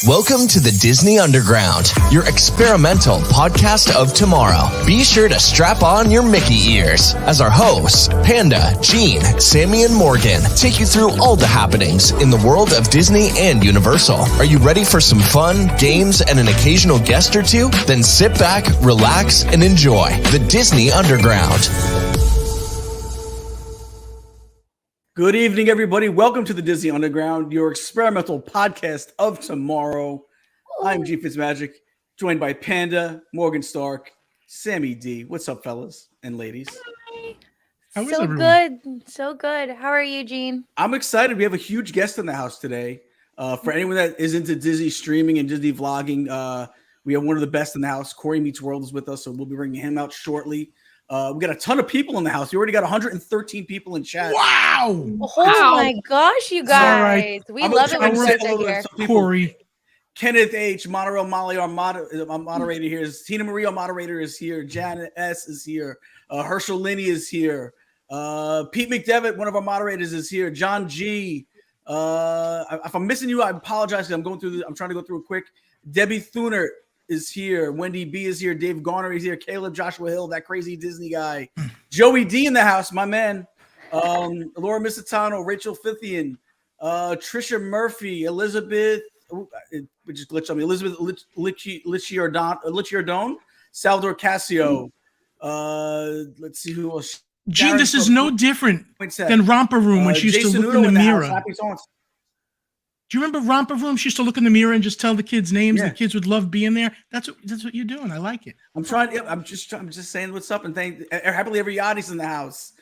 Welcome to the Disney Underground, your experimental podcast of tomorrow. Be sure to strap on your Mickey ears as our hosts, Panda, Gene, Sammy, and Morgan, take you through all the happenings in the world of Disney and Universal. Are you ready for some fun, games, and an occasional guest or two? Then sit back, relax, and enjoy the Disney Underground. Good evening, everybody. Welcome to the Disney Underground, your experimental podcast of tomorrow. I'm G Fitzmagic, joined by Panda, Morgan Stark, Sammy D. What's up, fellas and ladies? Hi. So good. How are you, Gene? I'm excited. We have a huge guest in the house today. For anyone that is into Disney streaming and Disney vlogging, we have one of the best in the house. Cory Meets World is with us, so we'll be bringing him out shortly. We got a ton of people in the house. We already got 113 people in chat. Wow! Oh my gosh, you guys! Right. We love it when you sit here. Cory, Kenneth H, Monorail Molly, our moderator here is Tina Marie, our moderator is here. Janet S is here. Herschel Linney is here. Pete McDevitt, one of our moderators, is here. John G. If I'm missing you, I apologize. I'm trying to go through it quick. Debbie Thunert is here. Wendy B is here. Dave Garner is here. Caleb Joshua Hill, that crazy Disney guy. Joey D in the house, my man. Laura Misitano, Rachel Fithian, Trisha Murphy, Elizabeth. It just glitched on me. Elizabeth Licciardone, Salvador Casio. Let's see who else. Gene, this is no different than Romper Room when she used Jason to look Udo in the mirror. Happy songs. Do you remember Romper Room? She used to look in the mirror and just tell the kids names. Yeah. The kids would love being there. That's what you're doing. I like it. I'm just saying what's up and thank happily everybody's in the house.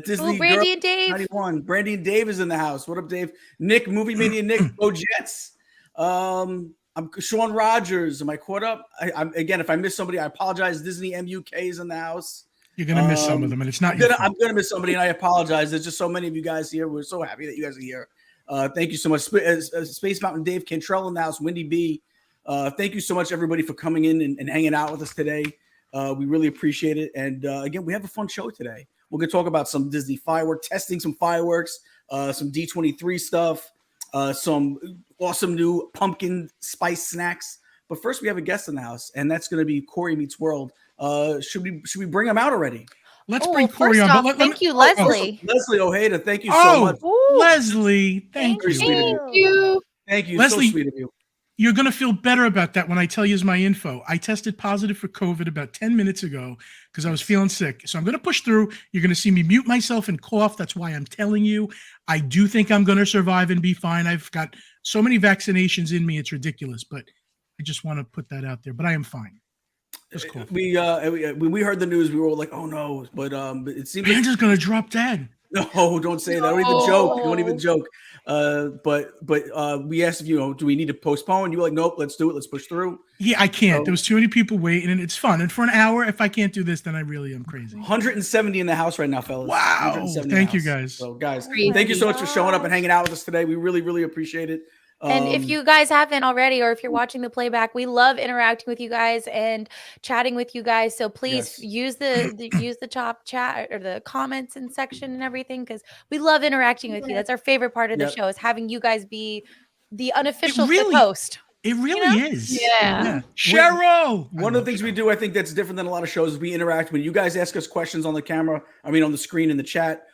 Disney Brandy and Dave. 91. Brandy and Dave is in the house. What up, Dave? Nick, Movie Mania Nick, Go Jets. I'm Sean Rogers. Am I caught up? I'm again, if I miss somebody, I apologize. Disney MUK is in the house. You're gonna miss some of them, and it's not. I'm gonna miss somebody, and I apologize. There's just so many of you guys here. We're so happy that you guys are here. Thank you so much. Space Mountain Dave, Cantrell in the house, Wendy B. Thank you so much, everybody, for coming in and hanging out with us today. We really appreciate it. And again, we have a fun show today. We're going to talk about some Disney fireworks, testing some fireworks, some D23 stuff, some awesome new pumpkin spice snacks. But first, we have a guest in the house, and that's going to be Cory Meets World. Should we bring him out already? Let's bring Cory on. Thank you, Leslie. Leslie Ojeda, thank you so much. Leslie, thank you. Thank you. Leslie, so sweet of you. You're going to feel better about that when I tell you my info. I tested positive for COVID about 10 minutes ago because I was feeling sick. So I'm going to push through. You're going to see me mute myself and cough. That's why I'm telling you. I do think I'm going to survive and be fine. I've got so many vaccinations in me. It's ridiculous. But I just want to put that out there. But I am fine. Cool. When we heard the news, we were like, "Oh no!" But it seems like Panda's gonna drop dead. No, don't say that. Don't even joke. But we asked if do we need to postpone? You were like, "Nope, let's do it. Let's push through." Yeah, I can't. There was too many people waiting, and it's fun. And for an hour, if I can't do this, then I really am crazy. 170 in the house right now, fellas. Wow! Thank you, guys. So, guys, thank you so much for showing up and hanging out with us today. We really, really appreciate it. And if you guys haven't already, or if you're watching the playback, we love interacting with you guys and chatting with you guys. So please use the top chat or the comments and section and everything, because we love interacting with you. That's our favorite part of the show, is having you guys be the unofficial host. It really is. Yeah. Cheryl. One of the things we do, I think that's different than a lot of shows, is we interact when you guys ask us questions on the camera. I mean, on the screen in the chat.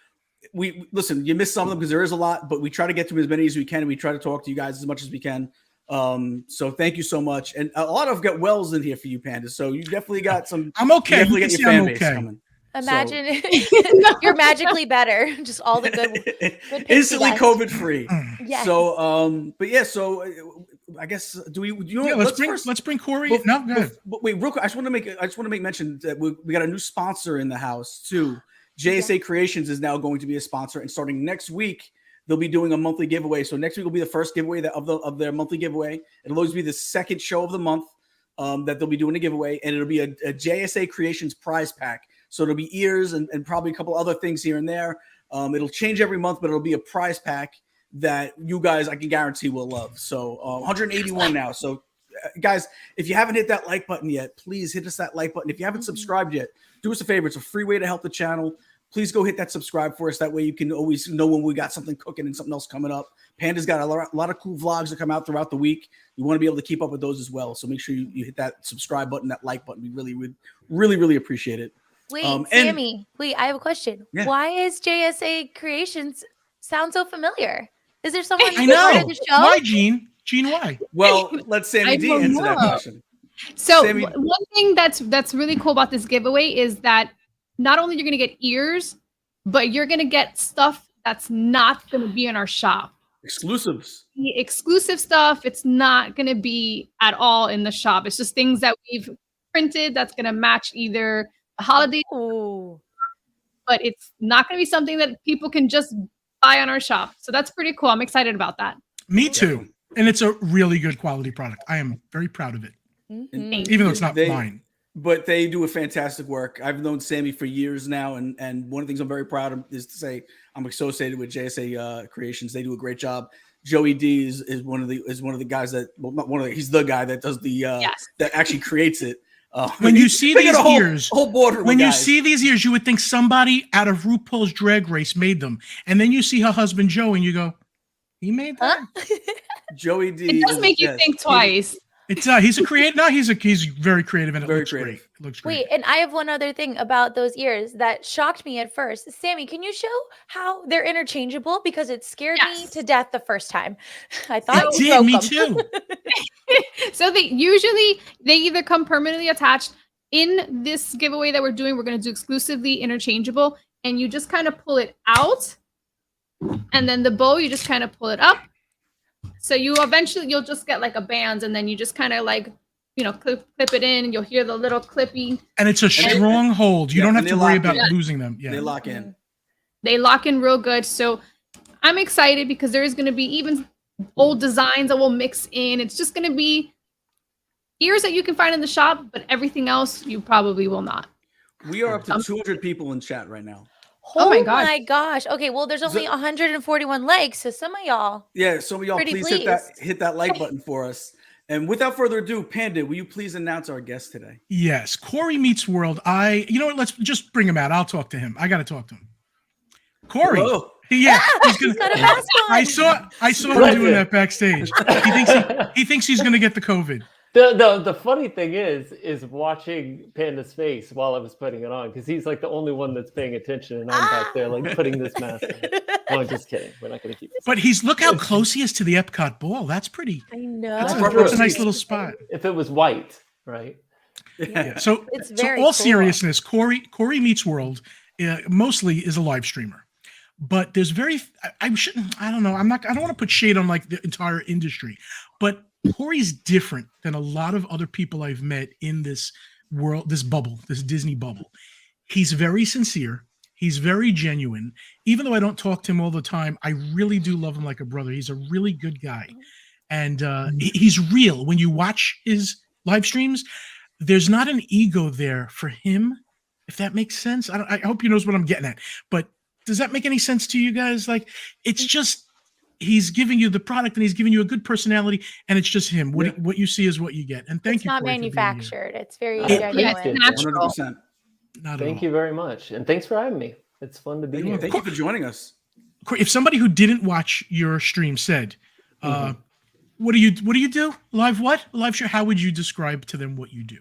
We listen, you miss some of them because there is a lot, but we try to get to as many as we can, and we try to talk to you guys as much as we can. So thank you so much. And a lot of got Wells in here for you, Panda. So you definitely got some. I'm okay. You definitely get your fan base coming. Imagine you're magically better. Just all the good instantly COVID free. Yes. So So I guess let's bring Cory. Go ahead. But wait, real quick. I just want to make mention that we got a new sponsor in the house too. JSA Creations is now going to be a sponsor, and starting next week, they'll be doing a monthly giveaway. So next week will be the first giveaway of their monthly giveaway. It'll always be the second show of the month that they'll be doing a giveaway, and it'll be a JSA Creations prize pack. So it'll be ears and probably a couple other things here and there. It'll change every month, but it'll be a prize pack that you guys, I can guarantee, will love. So 181 now. So guys, if you haven't hit that like button yet, please hit us that like button. If you haven't subscribed yet, do us a favor. It's a free way to help the channel. please go hit that subscribe for us. That way you can always know when we got something cooking and something else coming up. Panda's got a lot of cool vlogs that come out throughout the week. You want to be able to keep up with those as well. So make sure you hit that subscribe button, that like button. We really appreciate it. Wait, Sammy, I have a question. Yeah. Why is JSA Creations sound so familiar? Is there someone I know. The show? Why, Gene? Gene, why? Well, let Sammy D answer that question. So one thing that's really cool about this giveaway is that not only you're going to get ears, but you're going to get stuff that's not going to be in our shop. Exclusives. The exclusive stuff, it's not going to be at all in the shop. It's just things that we've printed that's going to match either a holiday, but it's not going to be something that people can just buy on our shop. So that's pretty cool. I'm excited about that. Me too. And it's a really good quality product. I am very proud of it. Mm-hmm. Even though it's not mine. But they do a fantastic work. I've known Sammy for years now, and one of the things I'm very proud of is to say I'm associated with JSA Creations. They do a great job. Joey D is one of the guys that, well, not one of the, he's the guy that does the that actually creates it. When you see these ears, when you see these ears, you would think somebody out of RuPaul's Drag Race made them, and then you see her husband Joe, and you go, "He made that." Joey D. It does make you think twice. It's he's a creative. No, he's very creative, and it looks great. It looks great. Wait, and I have one other thing about those ears that shocked me at first. Sammy, can you show how they're interchangeable? Because it scared me to death the first time. I thought it did. Me too. So they either come permanently attached. In this giveaway that we're doing, we're going to do exclusively interchangeable, and you just kind of pull it out, and then the bow you just kind of pull it up. So you'll just get like a band, and then you just kind of like, clip it in, and you'll hear the little clipping. And it's a strong hold. You don't have to worry about losing them. Yeah. They lock in. They lock in real good. So I'm excited because there is going to be even old designs that will mix in. It's just going to be ears that you can find in the shop, but everything else you probably will not. We are up to 200 people in chat right now. Oh my gosh. Okay, well, there's only 141 likes, so some of y'all. Yeah, some of y'all please hit that like button for us. And without further ado, Panda, will you please announce our guest today? Yes, Cory Meets World. You know what? Let's just bring him out. I'll talk to him. I got to talk to him. Cory. Hello. Yeah, he's got a mask on. I saw him doing that backstage. He thinks he's going to get the COVID. The funny thing is watching Panda's face while I was putting it on, because he's like the only one that's paying attention, and I'm back there like putting this mask on. No, I'm just kidding. We're not going to keep this. But look how close he is to the Epcot ball. That's pretty. I know. That's a nice little spot. If it was white, right? Yeah. So all seriousness, Cory Meets World mostly is a live streamer. But there's I don't know. I don't want to put shade on like the entire industry, but Cory's different than a lot of other people I've met in this world, this Disney bubble. He's very sincere. He's very genuine. Even though I don't talk to him all the time, I really do love him like a brother. He's a really good guy. And he's real. When you watch his live streams, there's not an ego there for him, if that makes sense. I hope you knows what I'm getting at. But does that make any sense to you guys? Like, it's just, he's giving you the product, and he's giving you a good personality, and it's just him. What you see is what you get. And thank you. It's not manufactured. It's very genuine. It's natural. 100%. Thank you very much, and thanks for having me. It's fun to be here. Thank you for joining us. If somebody who didn't watch your stream said, "What do you do? Live show?" How would you describe to them what you do?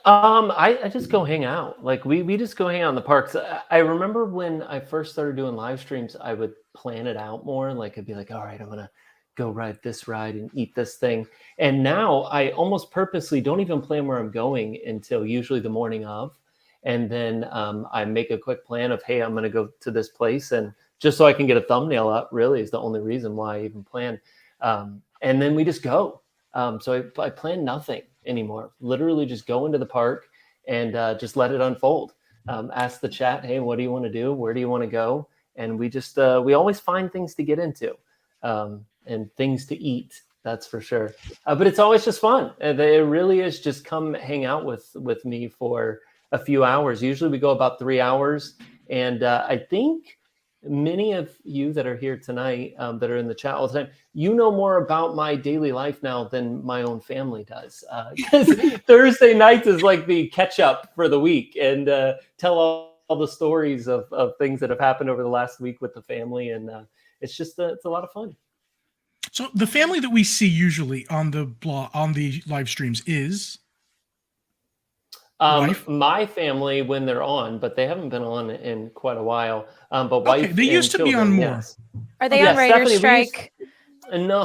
I just go hang out. Like we just go hang out in the parks. I remember when I first started doing live streams, I would plan it out more. Like I'd be like, all right, I'm gonna go ride this ride and eat this thing. And now I almost purposely don't even plan where I'm going until usually the morning of. And then I make a quick plan of, hey, I'm gonna go to this place, and just so I can get a thumbnail up. Really, is the only reason why I even plan. And then we just go. So I plan nothing anymore. Literally just go into the park and just let it unfold. Ask the chat, hey, what do you want to do? Where do you want to go? And we just we always find things to get into and things to eat. That's for sure. But it's always just fun. It really is just come hang out with me for a few hours. Usually we go about 3 hours. And I think many of you that are here tonight that are in the chat all the time, you know more about my daily life now than my own family does. Because Thursday nights is like the catch up for the week, and tell all all the stories of things that have happened over the last week with the family, and it's just it's a lot of fun. So the family that we see usually on the live streams is wife? My family when they're on, but they haven't been on in quite a while. But wife, okay, they used to be on more. Yes. Are they on writer's strike? No,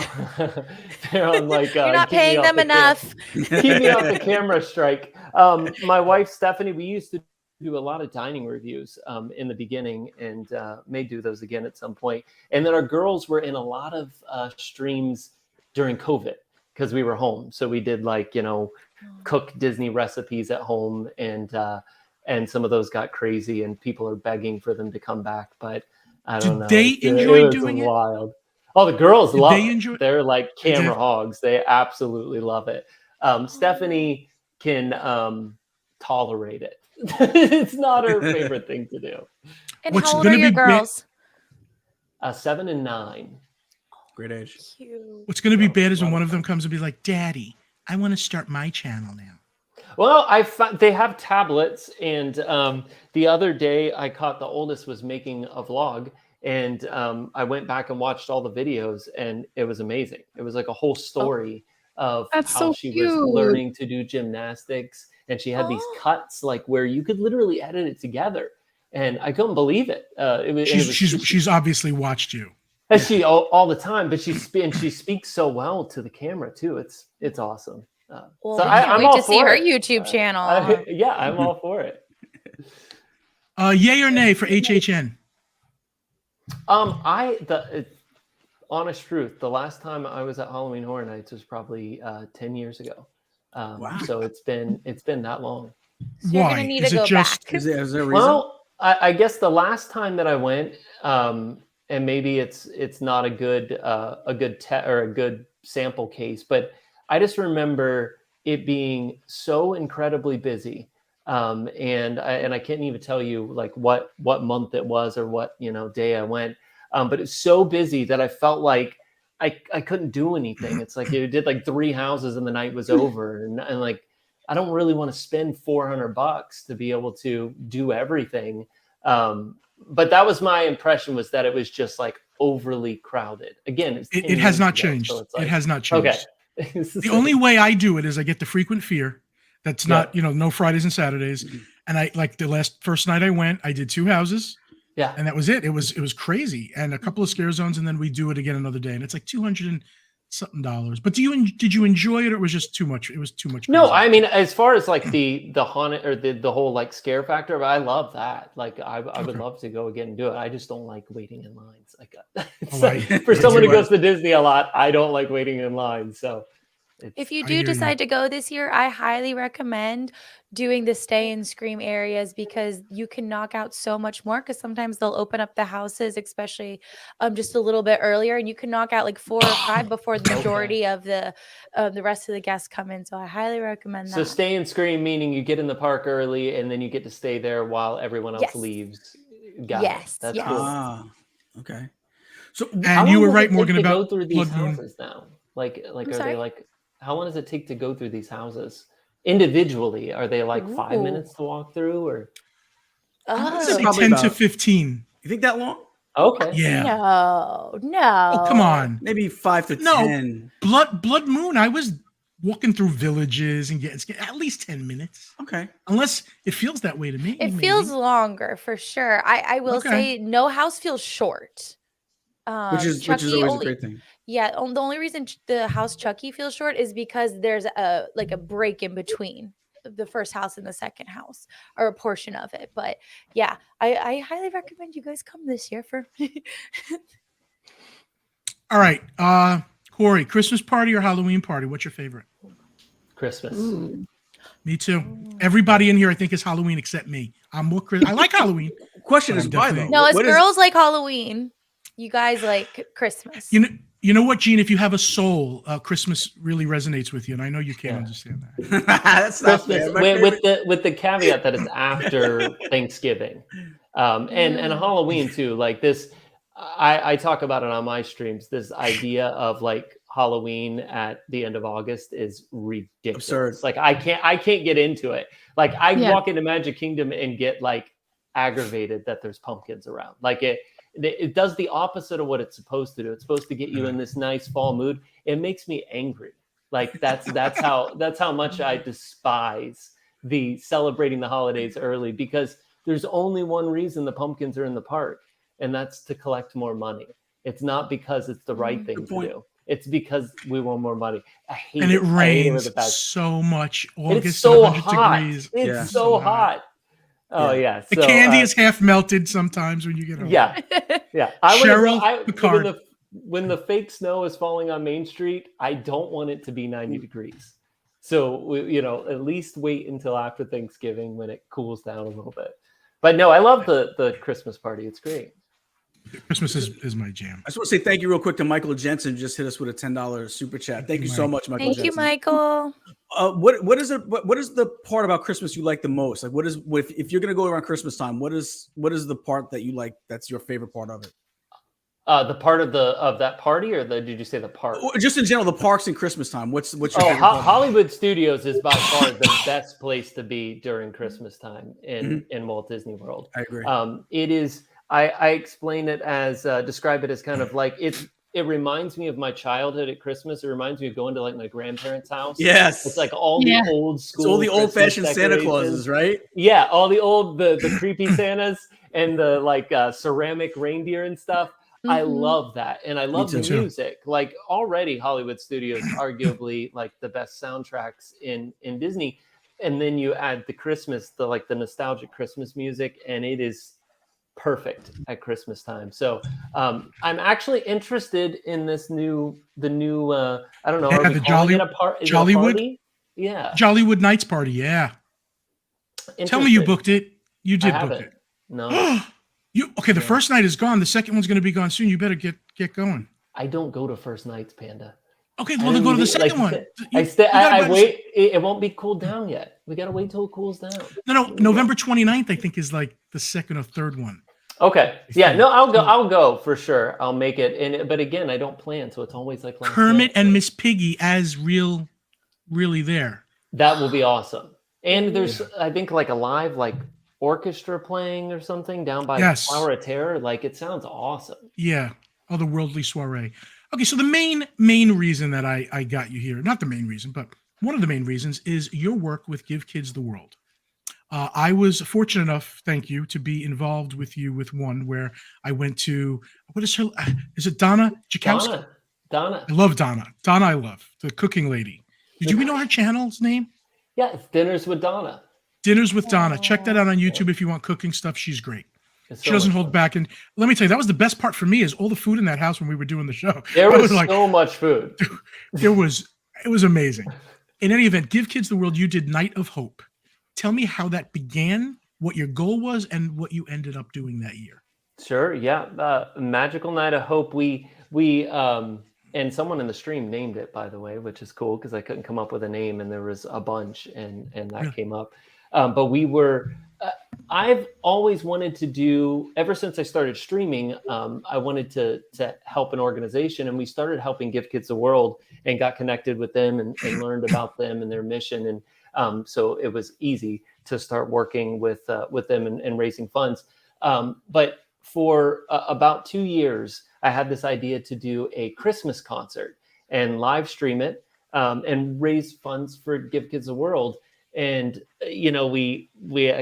they're on like you're not paying them enough. Keep me off the camera strike. My wife Stephanie, we used to do a lot of dining reviews in the beginning, and may do those again at some point. And then our girls were in a lot of streams during COVID because we were home, so we did like cook Disney recipes at home, and some of those got crazy, and people are begging for them to come back. But I don't know. Did they enjoy doing it? Wild. Oh, the girls love it. They're like camera hogs. They absolutely love it. Stephanie can tolerate it. It's not her favorite thing to do. And how old are your girls? 7 and 9. Great age. Cute. What's going to be bad is when one of them comes and be like, Daddy, I want to start my channel now. Well, they have tablets, and the other day I caught the oldest was making a vlog, and I went back and watched all the videos, and it was amazing. It was like a whole story of how she was learning to do gymnastics, and she had these cuts like where you could literally edit it together, and I couldn't believe it. She's obviously watched you. And she all the time, but she speaks so well to the camera too. It's awesome. Well, so I can't wait to see her it. YouTube channel. I'm all for it. Yay or nay for HHN? Honest truth, the last time I was at Halloween Horror Nights was probably 10 years ago. Wow. So it's been that long. So you're gonna need to go back. Is there a reason? Well, I guess the last time that I went, and maybe it's not a good sample case, but I just remember it being so incredibly busy. And I can't even tell you like what month it was or what day I went. But it's so busy that I felt like I couldn't do anything. It's like you did like 3 houses and the night was over, and like I don't really want to spend $400 to be able to do everything. But that was my impression, was that it was just like overly crowded. Again, it has not changed. So it has not changed. Okay. The only way I do it is I get the frequent fear. That's not, no Fridays and Saturdays. And I like the first night I went, I did 2 houses. Yeah. And that was it. It was crazy. And a couple of scare zones, and then we do it again another day. And it's like $200 and something. But did you enjoy it, or it was just too much? It was too much. No, I mean, as far as like the haunted or the whole like scare factor, I love that. Like I would love to go again and do it. I just don't like waiting in lines. Like for someone who goes to Disney a lot, I don't like waiting in lines. So if you do decide to go this year, I highly recommend doing the stay and scream areas, because you can knock out so much more, because sometimes they'll open up the houses, especially just a little bit earlier, and you can knock out like 4 or 5 before the majority of the rest of the guests come in. So I highly recommend that. So stay and scream, meaning you get in the park early and then you get to stay there while everyone else leaves. That's cool. Okay. So and you were right, Morgan, about go through these houses now. Like are they like, how long does it take to go through these houses individually? Are they like 5 minutes to walk through, or? I'd say 10 to 15. You think that long? Okay. Yeah. No. Oh, come on. Maybe 5 to 10. Blood Moon, I was walking through villages and getting at least 10 minutes. Okay. Unless it feels that way to me. It feels longer for sure. I will say no house feels short. Which is always a great thing. Yeah, the only reason the house Chucky feels short is because there's a break in between the first house and the second house, or a portion of it. But yeah, I highly recommend you guys come this year for. All right, Cory, Christmas party or Halloween party? What's your favorite? Christmas. Me too. Everybody in here, I think, is Halloween except me. I'm more I like Halloween. Question is why though? No, girls like Halloween. You guys like Christmas. You know what, Gene? If you have a soul, Christmas really resonates with you, and I know you can't understand that. That's not fair. With the caveat that it's after Thanksgiving, and Halloween too. Like this, I talk about it on my streams. This idea of like Halloween at the end of August is ridiculous. Absurd. Like I can't get into it. Like I walk into Magic Kingdom and get like aggravated that there's pumpkins around. Like it does the opposite of what it's supposed to do. It's supposed to get you in this nice fall mood. It makes me angry. Like that's how much I despise the celebrating the holidays early, because there's only one reason the pumpkins are in the park, and that's to collect more money. It's not because it's the right thing to do. It's because we want more money. I hate and it. it rains so much. August, it's so 100 hot. degrees. It's so hot. Oh yeah. The candy is half melted sometimes when you get home. Yeah. Picard. When the fake snow is falling on Main Street, I don't want it to be 90 degrees. So at least wait until after Thanksgiving when it cools down a little bit. But no, I love the Christmas party. It's great. Christmas is my jam. I just want to say thank you real quick to Michael Jensen, just hit us with a $10 super chat. Thank you so much, Michael Jensen. Thank you, Michael. What is the part about Christmas you like the most? Like, if you're gonna go around Christmas time, what is the part that you like? That's your favorite part of it. The part of that party, or did you say the park? Just in general, the parks and Christmas time. What's your favorite part? Hollywood Studios is by far the best place to be during Christmas time in Walt Disney World. I agree. It is. I explain it as describe it as kind of like it reminds me of my childhood at Christmas. It reminds me of going to like my grandparents' house. Yes. It's like all the old school. It's all the old fashioned Santa Clauses, right? Yeah. All the creepy Santas and the like ceramic reindeer and stuff. Mm-hmm. I love that. And I love the music. Like already Hollywood Studios, arguably like the best soundtracks in Disney. And then you add the Christmas, the nostalgic Christmas music, and it is perfect at Christmas time. So I'm actually interested in the new I don't know, are we the calling it a party? Yeah. Jollywood Nights party, yeah. Tell me you booked it. You did book it. No. The first night is gone. The second one's going to be gone soon. You better get going. I don't go to first nights, Panda. Okay, well then go to the second one. I wait. It won't be cooled down yet. We got to wait till it cools down. No. November 29th, I think, is like the second or third one. Okay. Yeah. No, I'll go for sure. I'll make it. But again, I don't plan, so it's always like Kermit and Miss Piggy as really there. That will be awesome. And there's, I think, like a live orchestra playing or something down by Flower of Terror. Like it sounds awesome. Yeah. Otherworldly soiree. Okay, so the main reason that I got you here, not the main reason, but one of the main reasons is your work with Give Kids the World. I was fortunate enough, thank you, to be involved with you with one where I went to, what is her, is it Donna Jakowski? Donna. I love Donna. Donna I love, the cooking lady. Did you know her channel's name? Yeah, it's Dinners with Donna. Dinners with Donna. Check that out on YouTube if you want cooking stuff. She's great. She doesn't hold back. And let me tell you, that was the best part for me is all the food in that house when we were doing the show. There was so much food. It was amazing. In any event, Give Kids the World, you did Night of Hope. Tell me how that began, what your goal was, and what you ended up doing that year. Sure. Yeah. Magical Night of Hope. We and someone in the stream named it, by the way, which is cool because I couldn't come up with a name and there was a bunch and that came up. But we were, I've always wanted to do, ever since I started streaming, I wanted to help an organization, and we started helping Give Kids the World and got connected with them and learned about them and their mission. And so it was easy to start working with them and raising funds. But for about 2 years, I had this idea to do a Christmas concert and live stream it and raise funds for Give Kids the World. And, we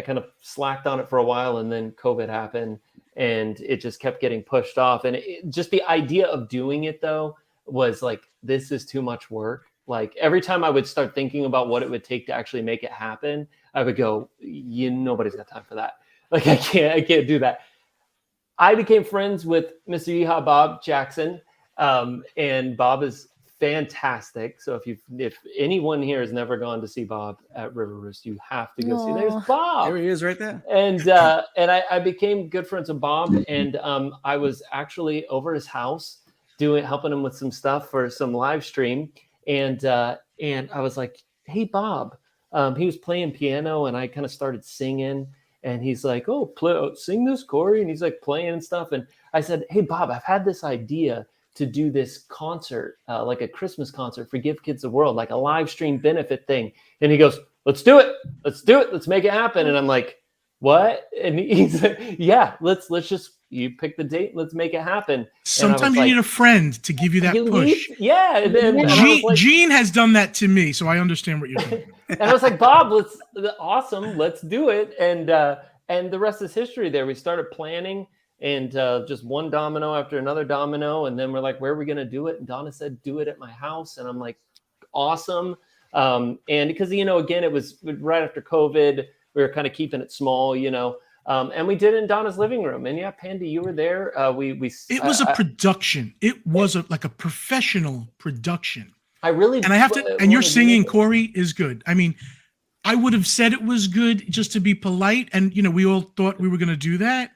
kind of slacked on it for a while, and then COVID happened and it just kept getting pushed off. And just the idea of doing it, though, was like, this is too much work. Like every time I would start thinking about what it would take to actually make it happen, I would go, nobody's got time for that. Like, I can't do that. I became friends with Mr. Yeehaw Bob Jackson, and Bob is fantastic. So if anyone here has never gone to see Bob at River Roost, you have to go see. There's Bob. There he is, right there. And I became good friends with Bob, and I was actually over his house helping him with some stuff for some live stream, and I was like, "Hey, Bob," he was playing piano, and I kind of started singing. And he's like, "Oh, sing this, Cory." And he's like playing and stuff. And I said, "Hey, Bob, I've had this idea to do this concert, like a Christmas concert for Give Kids the World, like a live stream benefit thing." And he goes, "Let's do it. Let's do it. Let's make it happen." And I'm like, what? And he's like, yeah, let's just, you pick the date, let's make it happen. Sometimes you need a friend to give you that push. Yeah. And Gene has done that to me, so I understand what you're doing. And I was like, Bob, awesome, let's do it. And the rest is history there. We started planning, and just one domino after another domino. And then we're like, where are we going to do it? And Donna said, do it at my house. And I'm like, awesome. And because, again, it was right after COVID, we were kind of keeping it small, and we did it in Donna's living room. And yeah, Panda, you were there. It was a production. It was like a professional production. I really, and I have to, and your singing, Cory, is good. I mean, I would have said it was good just to be polite. And, we all thought we were going to do that,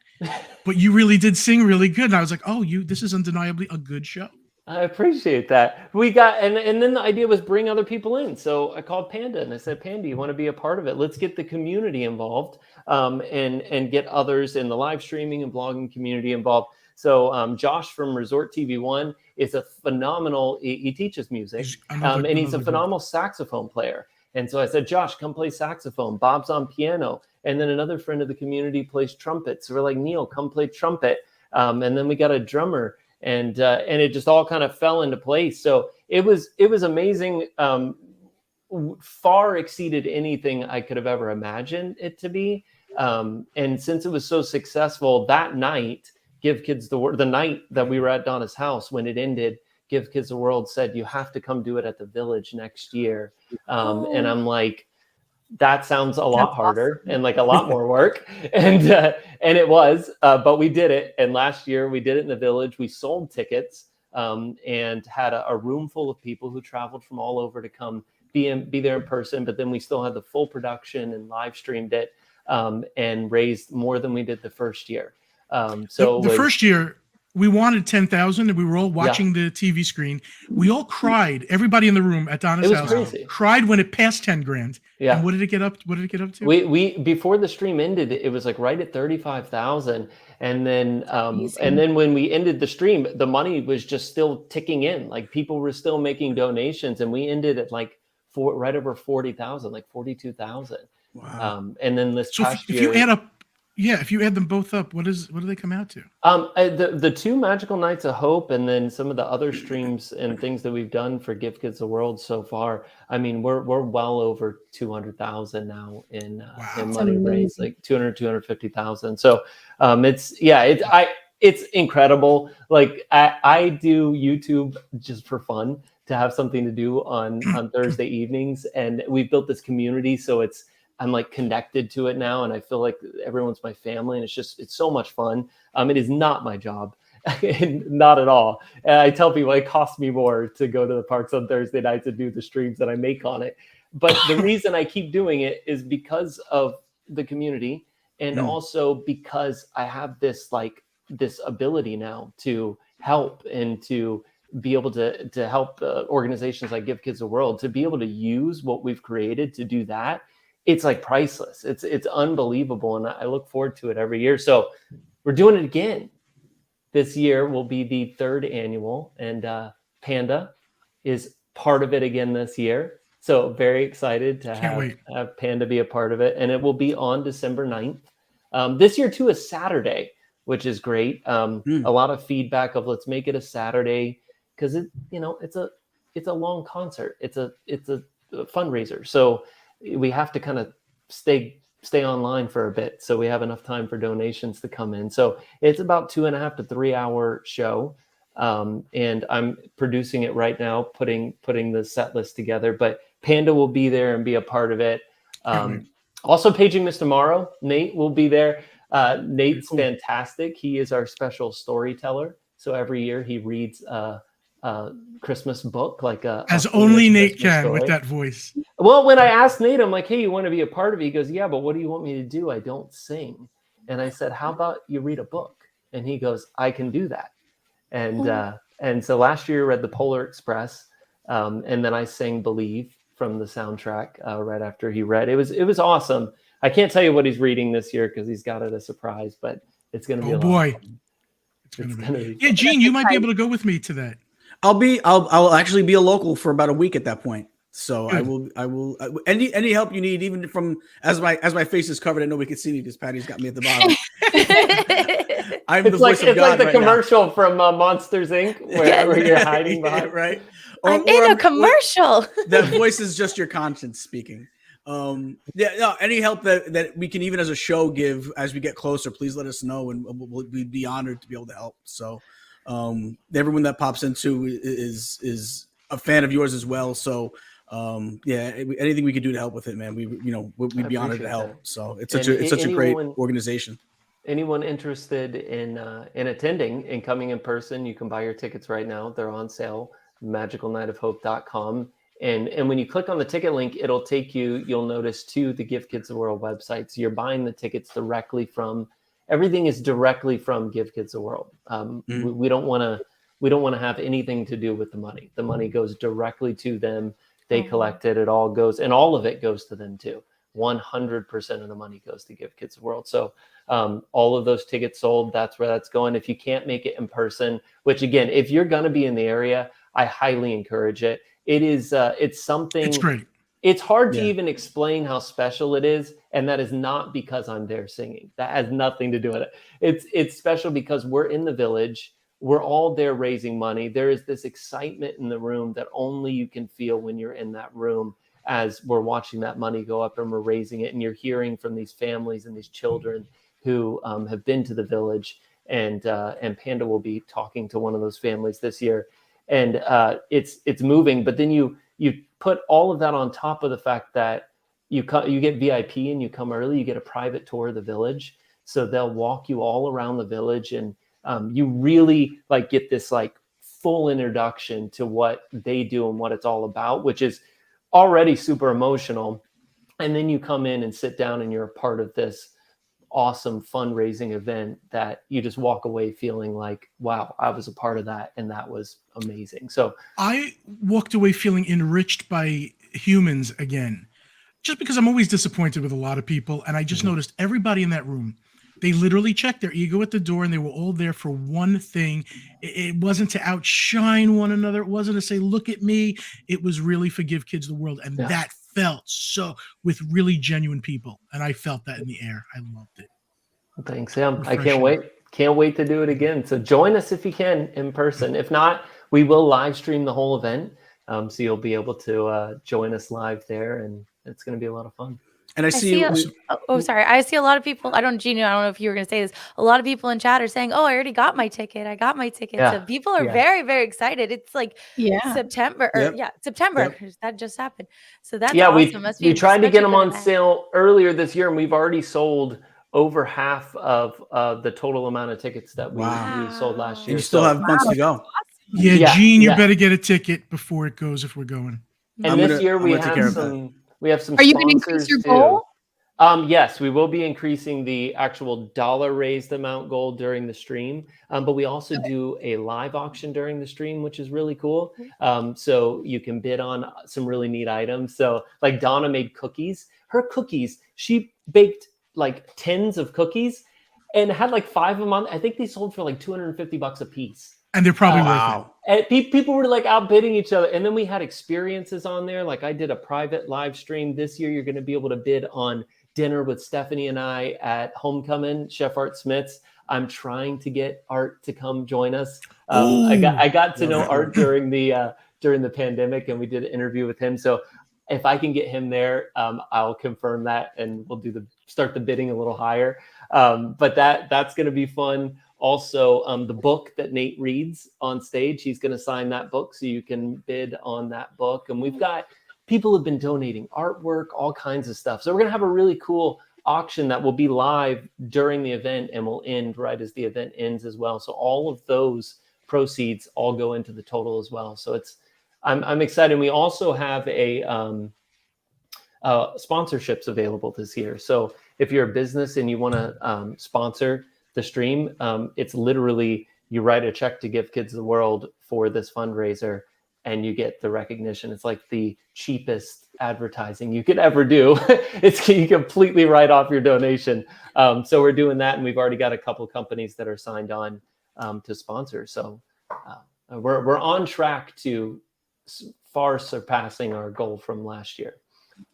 but you really did sing really good. And I was like, oh, this is undeniably a good show. I appreciate that. We got, and then the idea was bring other people in. So I called Panda and I said, Panda, you want to be a part of it? Let's get the community involved, and get others in the live streaming and blogging community involved. So Josh from Resort TV 1 is a phenomenal, he teaches music, and he's a phenomenal saxophone player. And so I said, Josh, come play saxophone. Bob's on piano. And then another friend of the community plays trumpet. So we're like, Neil, come play trumpet. And then we got a drummer. And it just all kind of fell into place. So it was amazing. Far exceeded anything I could have ever imagined it to be. And since it was so successful that night, Give Kids the World, the night that we were at Donna's house, when it ended, Give Kids the World said, you have to come do it at the Village next year. And I'm like, that sounds a lot harder and like a lot more work. And it was, but we did it. And last year we did it in the Village. We sold tickets, and had a room full of people who traveled from all over to come be there in person. But then we still had the full production and live streamed it, and raised more than we did the first year. So the first year we wanted 10,000, and we were all watching the TV screen. We all cried. Everybody in the room at Donna's house cried when it passed 10 grand. Yeah. And what did it get up to? We before the stream ended, it was like right at 35,000. And then when we ended the stream, the money was just still ticking in. Like people were still making donations, and we ended at like right over 40,000, like 42,000. Wow. And then this past if year, you add up, if you add them both up, what do they come out to? The two Magical Nights of Hope, and then some of the other streams and things that we've done for Give Kids the World so far. I mean, we're well over 200,000 now in money raised, like 250,000. So it's incredible. Like I do YouTube just for fun, to have something to do on Thursday evenings, and we've built this community, so I'm like connected to it now, and I feel like everyone's my family, and it's so much fun. It is not my job, not at all. And I tell people it costs me more to go to the parks on Thursday nights and do the streams that I make on it. But the reason I keep doing it is because of the community, and also because I have this ability now to help, and to be able to help organizations like Give Kids the World, to be able to use what we've created to do that. It's like priceless. It's unbelievable. And I look forward to it every year. So we're doing it again. This year will be the 3rd annual, and Panda is part of it again this year. So very excited to have Panda be a part of it. And it will be on December 9th. This year too is Saturday, which is great. A lot of feedback of let's make it a Saturday, because it's a long concert. It's a fundraiser. So we have to kind of stay online for a bit, so we have enough time for donations to come in. So it's about 2.5 to 3 hour show, and I'm producing it right now, putting the set list together. But Panda will be there and be a part of it. Also, Paging Mr. Morrow, Nate will be there. Nate's fantastic. He is our special storyteller. So every year he reads Christmas book, like as only Nate can story. With that voice. Well, when I asked Nate, I'm like, hey, you want to be a part of it? He goes, yeah, but what do you want me to do? I don't sing. And I said, how about you read a book? And he goes, I can do that. And so last year I read The Polar Express, and then I sang Believe from the soundtrack right after he read. It was awesome. I can't tell you what he's reading this year because he's got it a surprise, but it's going to be it's gonna be. Yeah, Gene, you might be able to go with me to that. I'll actually be a local for about a week at that point. So Good. I will any help you need, even from as my face is covered, I know we can see me because Patty's got me at the bottom. I'm the voice of God the right commercial from Monsters Inc. where you're hiding behind. right? I'm in a commercial. That voice is just your conscience speaking. Any help that we can even as a show give as we get closer, please let us know, and we'd be honored to be able to help. So everyone that pops into is a fan of yours as well. So anything we could do to help with it, man, we'd be honored to help. That. So it's such a great organization. Anyone interested in attending and coming in person, you can buy your tickets right now. They're on sale, magicalnightofhope.com. And when you click on the ticket link, it'll take you'll notice, to the Give Kids the World website. So you're buying the tickets directly from, everything is directly from Give Kids the World. We don't want to have anything to do with the money. The money goes directly to them. They collect it. It all goes, and all of it goes to them too. 100% of the money goes to Give Kids the World. So all of those tickets sold, that's where that's going. If you can't make it in person, which again, if you're going to be in the area, I highly encourage it. It is, it's something. It's great. It's hard to even explain how special it is. And that is not because I'm there singing. That has nothing to do with it. It's special because we're in the village. We're all there raising money. There is this excitement in the room that only you can feel when you're in that room, as we're watching that money go up and we're raising it. And you're hearing from these families and these children who have been to the village. And Panda will be talking to one of those families this year. And it's moving. But then you put all of that on top of the fact that you get VIP and you come early, you get a private tour of the village. So they'll walk you all around the village, and you really get this full introduction to what they do and what it's all about, which is already super emotional. And then you come in and sit down and you're a part of this awesome fundraising event that you just walk away feeling like, wow, I was a part of that, and that was amazing. So I walked away feeling enriched by humans again, just because I'm always disappointed with a lot of people. And I just noticed everybody in that room, they literally checked their ego at the door, and they were all there for one thing. It wasn't to outshine one another. It wasn't to say, look at me. It was really for Give Kids the World. And that felt so, with really genuine people. And I felt that in the air. I loved it. Thanks, Sam. I can't wait. Can't wait to do it again. So join us if you can in person. If not, we will live stream the whole event. So you'll be able to join us live there, and it's going to be a lot of fun. And I see sorry. I see a lot of people. Gina, I don't know if you were going to say this. A lot of people in chat are saying, "Oh, I already got my ticket. I got my ticket." Yeah. So people are very, very excited. It's September. September. That just happened. So that's awesome. We tried to get them on sale earlier this year, and we've already sold over half of the total amount of tickets that we sold last year. You still have months to go. Yeah, Gene, you better get a ticket before it goes, if we're going. And this year we have some. Are you going to increase your goal? Yes, we will be increasing the actual dollar raised amount goal during the stream. But we also do a live auction during the stream, which is really cool. So you can bid on some really neat items. So Donna made cookies. Her cookies, she baked tens of cookies and had 5 of them on. I think they sold for $250 a piece. And they're probably worth it. And people were outbidding each other. And then we had experiences on there. I did a private live stream. This year, you're going to be able to bid on dinner with Stephanie and I at Homecoming, Chef Art Smith's. I'm trying to get Art to come join us. I got to know Art during the pandemic, and we did an interview with him. So if I can get him there, I'll confirm that, and we'll start the bidding a little higher. But that's going to be fun. Also, the book that Nate reads on stage, he's going to sign that book, so you can bid on that book. And we've got people have been donating artwork, all kinds of stuff. So we're going to have a really cool auction that will be live during the event and will end right as the event ends as well. So all of those proceeds all go into the total as well. So I'm excited. We also have sponsorships available this year. So if you're a business and you want to sponsor the stream, it's literally you write a check to Give Kids the World for this fundraiser, and you get the recognition. It's the cheapest advertising you could ever do. You completely write off your donation. So we're doing that, and we've already got a couple companies that are signed on to sponsor. So we're on track to far surpassing our goal from last year.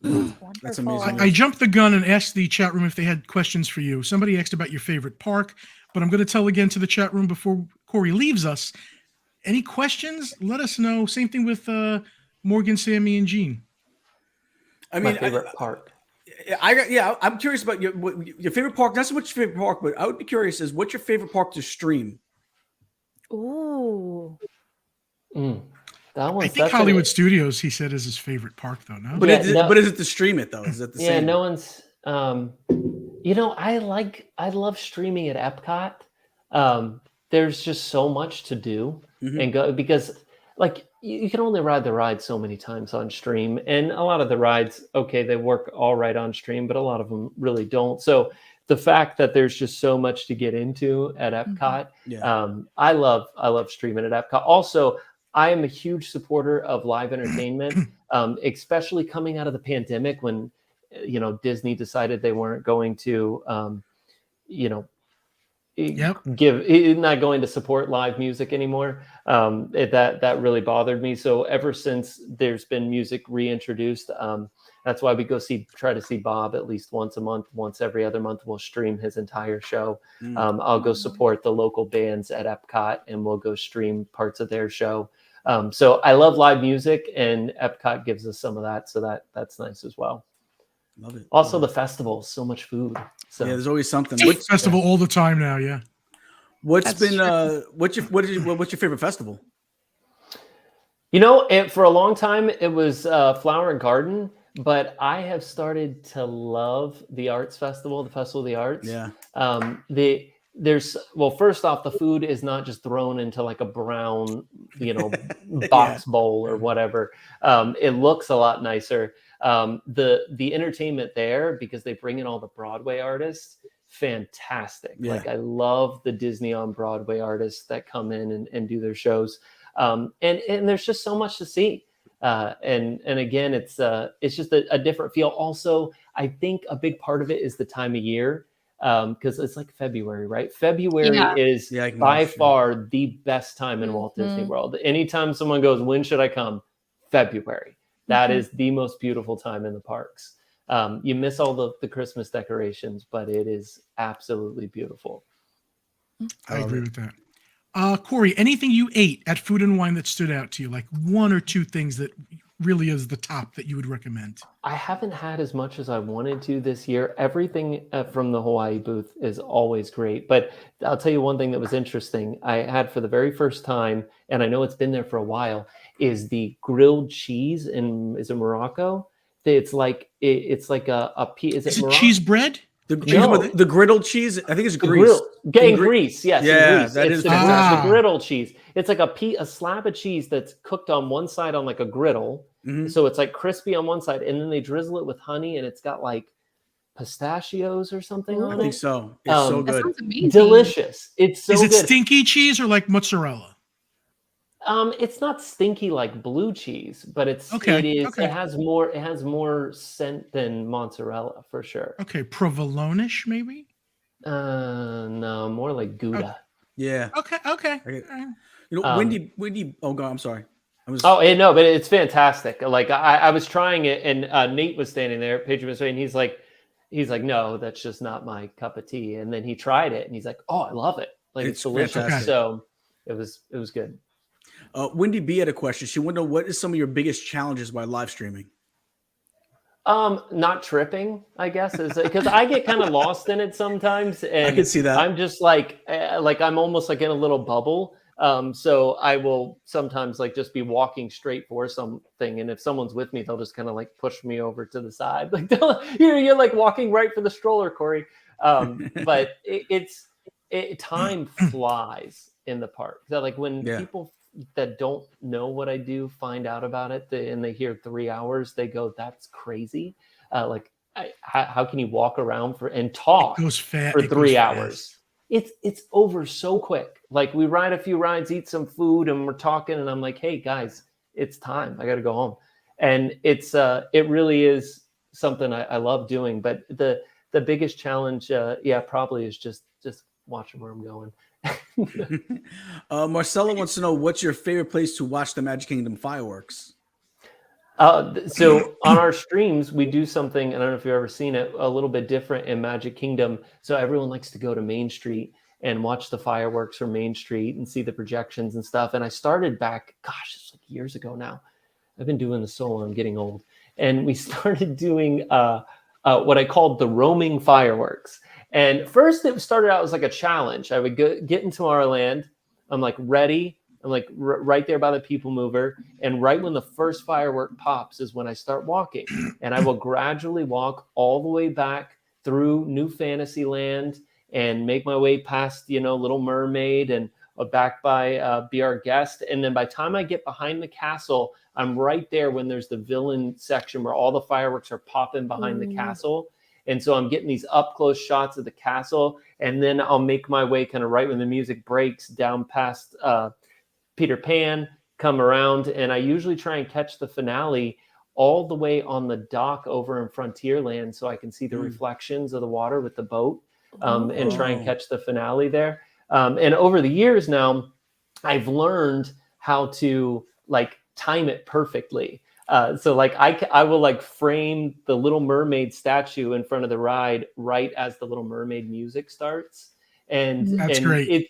That's amazing. I jumped the gun and asked the chat room if they had questions for you. Somebody asked about your favorite park, but I'm going to tell again to the chat room before Cory leaves us. Any questions? Let us know. Same thing with Morgan, Sammy, and Gene. I mean, My favorite park. I'm curious about your favorite park. Not so much your favorite park, but I would be curious is what's your favorite park to stream? Ooh. That one. I think Hollywood Studios, he said, is his favorite park, though. No, but but is it to stream it though? Is it the same? Yeah, no one's. I love streaming at Epcot. There's just so much to do and go because like you can only ride the ride so many times on stream, and a lot of the rides, okay, they work all right on stream, but a lot of them really don't. So the fact that there's just so much to get into at Epcot, I love streaming at Epcot. Also, I am a huge supporter of live entertainment, especially coming out of the pandemic when, Disney decided they weren't going to, not going to support live music anymore. That really bothered me. So ever since there's been music reintroduced, that's why we try to see Bob at least once a month. Once every other month, we'll stream his entire show. I'll go support the local bands at Epcot, and we'll go stream parts of their show. So I love live music, and Epcot gives us some of that. So that's nice as well. Love it. Also, the festival, so much food. So there's always something. Festival all the time now. Yeah. What's your favorite festival? For a long time it was Flower and Garden, but I have started to love the Arts Festival, the Festival of the Arts. Yeah. First off, the food is not just thrown into like a brown, box bowl or whatever. It looks a lot nicer. The entertainment there, because they bring in all the Broadway artists, fantastic. Yeah. Like I love the Disney on Broadway artists that come in and do their shows. And there's just so much to see. And again, it's just a different feel. Also, I think a big part of it is the time of year. Because it's like February, right? February is by far the best time in Walt Disney World. Anytime someone goes, when should I come? February. That is the most beautiful time in the parks. You miss all the Christmas decorations, but it is absolutely beautiful. I agree with that. Cory, anything you ate at Food and Wine that stood out to you, like one or two things that really is the top that you would recommend? I haven't had as much as I wanted to this year. Everything from the Hawaii booth is always great. But I'll tell you one thing that was interesting. I had for the very first time, and I know it's been there for a while, is the grilled cheese is it Morocco? It's like a is it cheese bread? The griddled cheese, I think it's Greece. In Greece, yes. Yeah, Greece. that it's is the griddled cheese. It's like a slab of cheese that's cooked on one side on like a griddle. So it's like crispy on one side, and then they drizzle it with honey, and it's got like pistachios or something on it. I think so. It's so good. That sounds amazing. Delicious. It's so good. Is it stinky cheese or like mozzarella? It's not stinky like blue cheese, but it has more scent than mozzarella for sure. Okay, provolone-ish maybe? No, more like Gouda. Yeah. Okay. Wendy. Oh God, I'm sorry. But it's fantastic. Like I was trying it, and Nate was standing there, Pedro was saying, he's like, no, that's just not my cup of tea. And then he tried it, and he's like, oh, I love it. Like it's delicious. Fantastic. So it was good. Wendy B had a question. She wanted to know what is some of your biggest challenges by live streaming? Not tripping, I guess, is because I get kind of lost in it sometimes, and I can see that. I'm just like I'm almost like in a little bubble. So I will sometimes like just be walking straight for something, and if someone's with me, they'll just kind of like push me over to the side, like you're like walking right for the stroller, Cory. But time flies in the park. So like when people that don't know what I do find out about it and they hear 3 hours, they go, that's crazy. How can you walk around and talk for 3 hours? It's over so quick. Like we ride a few rides, eat some food, and we're talking, and I'm like, hey guys, it's time. I got to go home. And it really is something I love doing. But the biggest challenge, probably is just watching where I'm going. Marcella wants to know, what's your favorite place to watch the Magic Kingdom fireworks? So on our streams, we do something, I don't know if you've ever seen it, a little bit different in Magic Kingdom. So everyone likes to go to Main Street and watch the fireworks from Main Street and see the projections and stuff. And I started back, gosh, it's like years ago now. I've been doing this so long, I'm getting old. And we started doing what I called the roaming fireworks. And first it started out as like a challenge. I would get into Tomorrowland. I'm like ready. I'm like right there by the people mover. And right when the first firework pops is when I start walking. And I will gradually walk all the way back through New Fantasyland and make my way past, Little Mermaid and back by Be Our Guest. And then by the time I get behind the castle, I'm right there when there's the villain section where all the fireworks are popping behind the castle. And so I'm getting these up close shots of the castle. And then I'll make my way kind of right when the music breaks down past Peter Pan, come around. And I usually try and catch the finale all the way on the dock over in Frontierland so I can see the reflections of the water with the boat and try and catch the finale there. And over the years now, I've learned how to time it perfectly. So I will frame the Little Mermaid statue in front of the ride right as the Little Mermaid music starts. And that's great.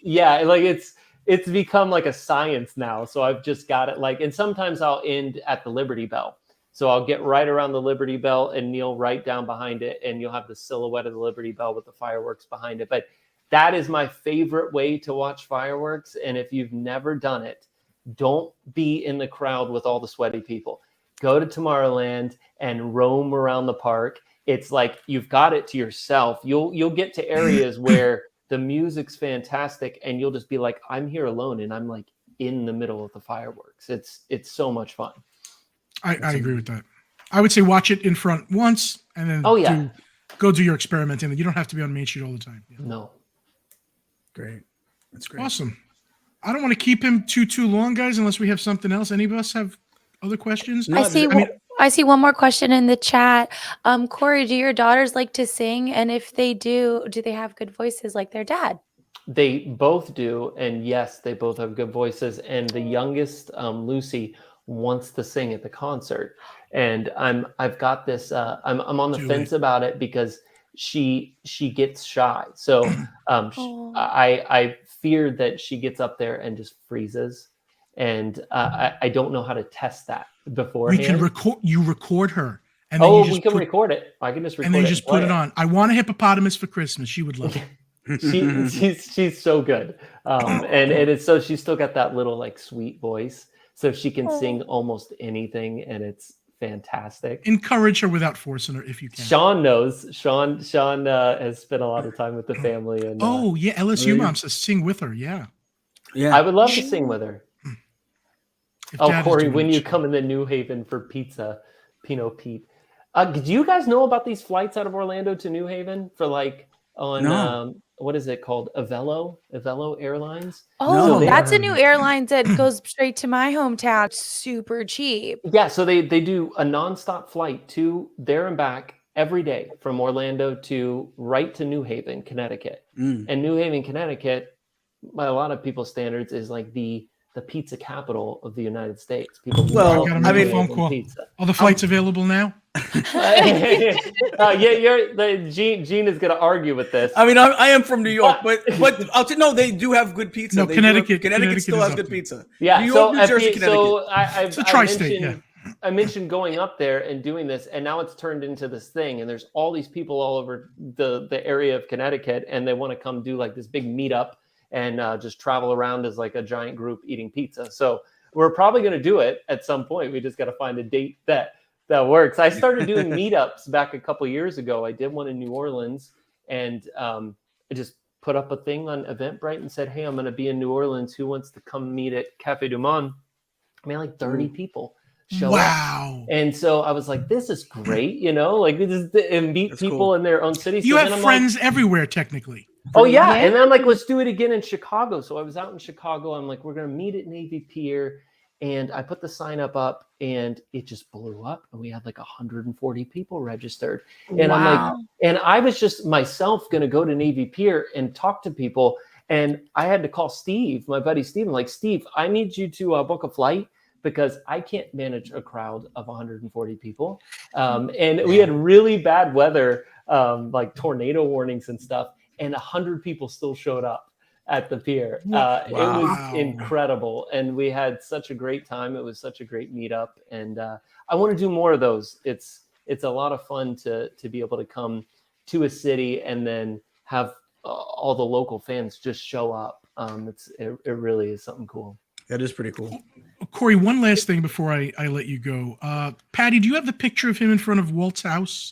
It's become like a science now. So I've just got it and sometimes I'll end at the Liberty Bell. So I'll get right around the Liberty Bell and kneel right down behind it. And you'll have the silhouette of the Liberty Bell with the fireworks behind it. But that is my favorite way to watch fireworks. And if you've never done it, don't be in the crowd with all the sweaty people. Go to Tomorrowland and roam around the park. It's like you've got it to yourself. You'll get to areas where the music's fantastic and you'll just be like, I'm here alone and I'm in the middle of the fireworks. It's so much fun. I agree with that. I would say watch it in front once and then go do your experimenting. You don't have to be on Main Street all the time. Yeah. No. Great. That's great. Awesome. I don't want to keep him too long, guys, unless we have something else. Any of us have other questions? No, I see one more question in the chat. Cory, do your daughters like to sing? And if they do they have good voices like their dad? They both do. And yes, they both have good voices. And the youngest, Lucy, wants to sing at the concert. And I've got this, I'm on the fence about it because she gets shy. So I fear that she gets up there and just freezes. And I don't know how to test that beforehand. We can record her. And then we can record it. I can just record it. And then you just put it on. I want a hippopotamus for Christmas. She would love it. She's so good. And it's so she's still got that little sweet voice. So she can sing almost anything and it's fantastic. Encourage her without forcing her if you can. Sean knows. Sean has spent a lot of time with the family. And LSU mom says sing with her. Yeah. I would love to sing with her. Cory, when you come into New Haven for pizza, Pinot Pete. Did you guys know about these flights out of Orlando to New Haven for what is it called? Avelo Airlines? Oh, that's a new airline that goes straight to my hometown. Super cheap. Yeah, so they do a nonstop flight to there and back every day from Orlando to New Haven, Connecticut. And New Haven, Connecticut, by a lot of people's standards, is the pizza capital of the United States. People phone call. Pizza. Are the flights available now? Gene is going to argue with this. I mean, I am from New York, but no, they do have good pizza. No, Connecticut still has good pizza. Yeah, New York, New Jersey, Connecticut. So it's a tri-state. I mentioned going up there and doing this, and now it's turned into this thing. And there's all these people all over the area of Connecticut, and they want to come do this big meetup and just travel around as a giant group eating pizza. So we're probably going to do it at some point. We just got to find a date that works. I started doing meetups back a couple years ago. I did one in New Orleans, and I just put up a thing on Eventbrite and said, hey, I'm going to be in New Orleans. Who wants to come meet at Café du Monde? I mean, 30 people show up. And so I was like, this is great, and meet people in their own cities. You have friends everywhere, technically. Oh, yeah. And then I'm let's do it again in Chicago. So I was out in Chicago. I'm we're going to meet at Navy Pier. And I put the sign up and it just blew up. And we had 140 people registered. And I'm and I was just myself going to go to Navy Pier and talk to people. And I had to call Steve, my buddy Steve. I'm like, Steve, I need you to book a flight because I can't manage a crowd of 140 people. And we had really bad weather, like tornado warnings and stuff, and 100 people still showed up at the pier. It was incredible. And we had such a great time. It was such a great meetup. And I want to do more of those. It's a lot of fun to be able to come to a city and then have all the local fans just show up. It really is something cool. That is pretty cool. Cory, one last thing before I let you go. Patty, do you have the picture of him in front of Walt's house?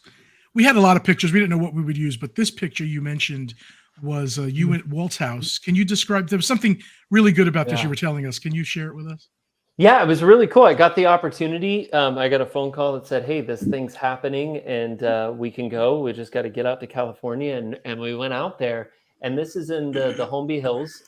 We had a lot of pictures. We didn't know what we would use, but this picture you mentioned was you at Walt's house. Can you describe, there was something really good about this you were telling us. Can you share it with us? Yeah, it was really cool. I got the opportunity. I got a phone call that said, hey, this thing's happening and we can go. We just got to get out to California. And we went out there. And this is in the Holmby Hills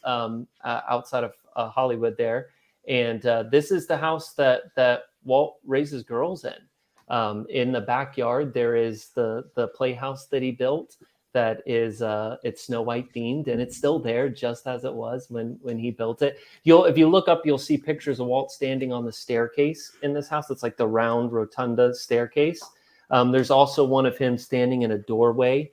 outside of Hollywood there. And this is the house that Walt raises girls in. In the backyard, there is the playhouse that he built that is it's Snow White themed, and it's still there just as it was when he built it. If you look up, you'll see pictures of Walt standing on the staircase in this house. It's like the round rotunda staircase. There's also one of him standing in a doorway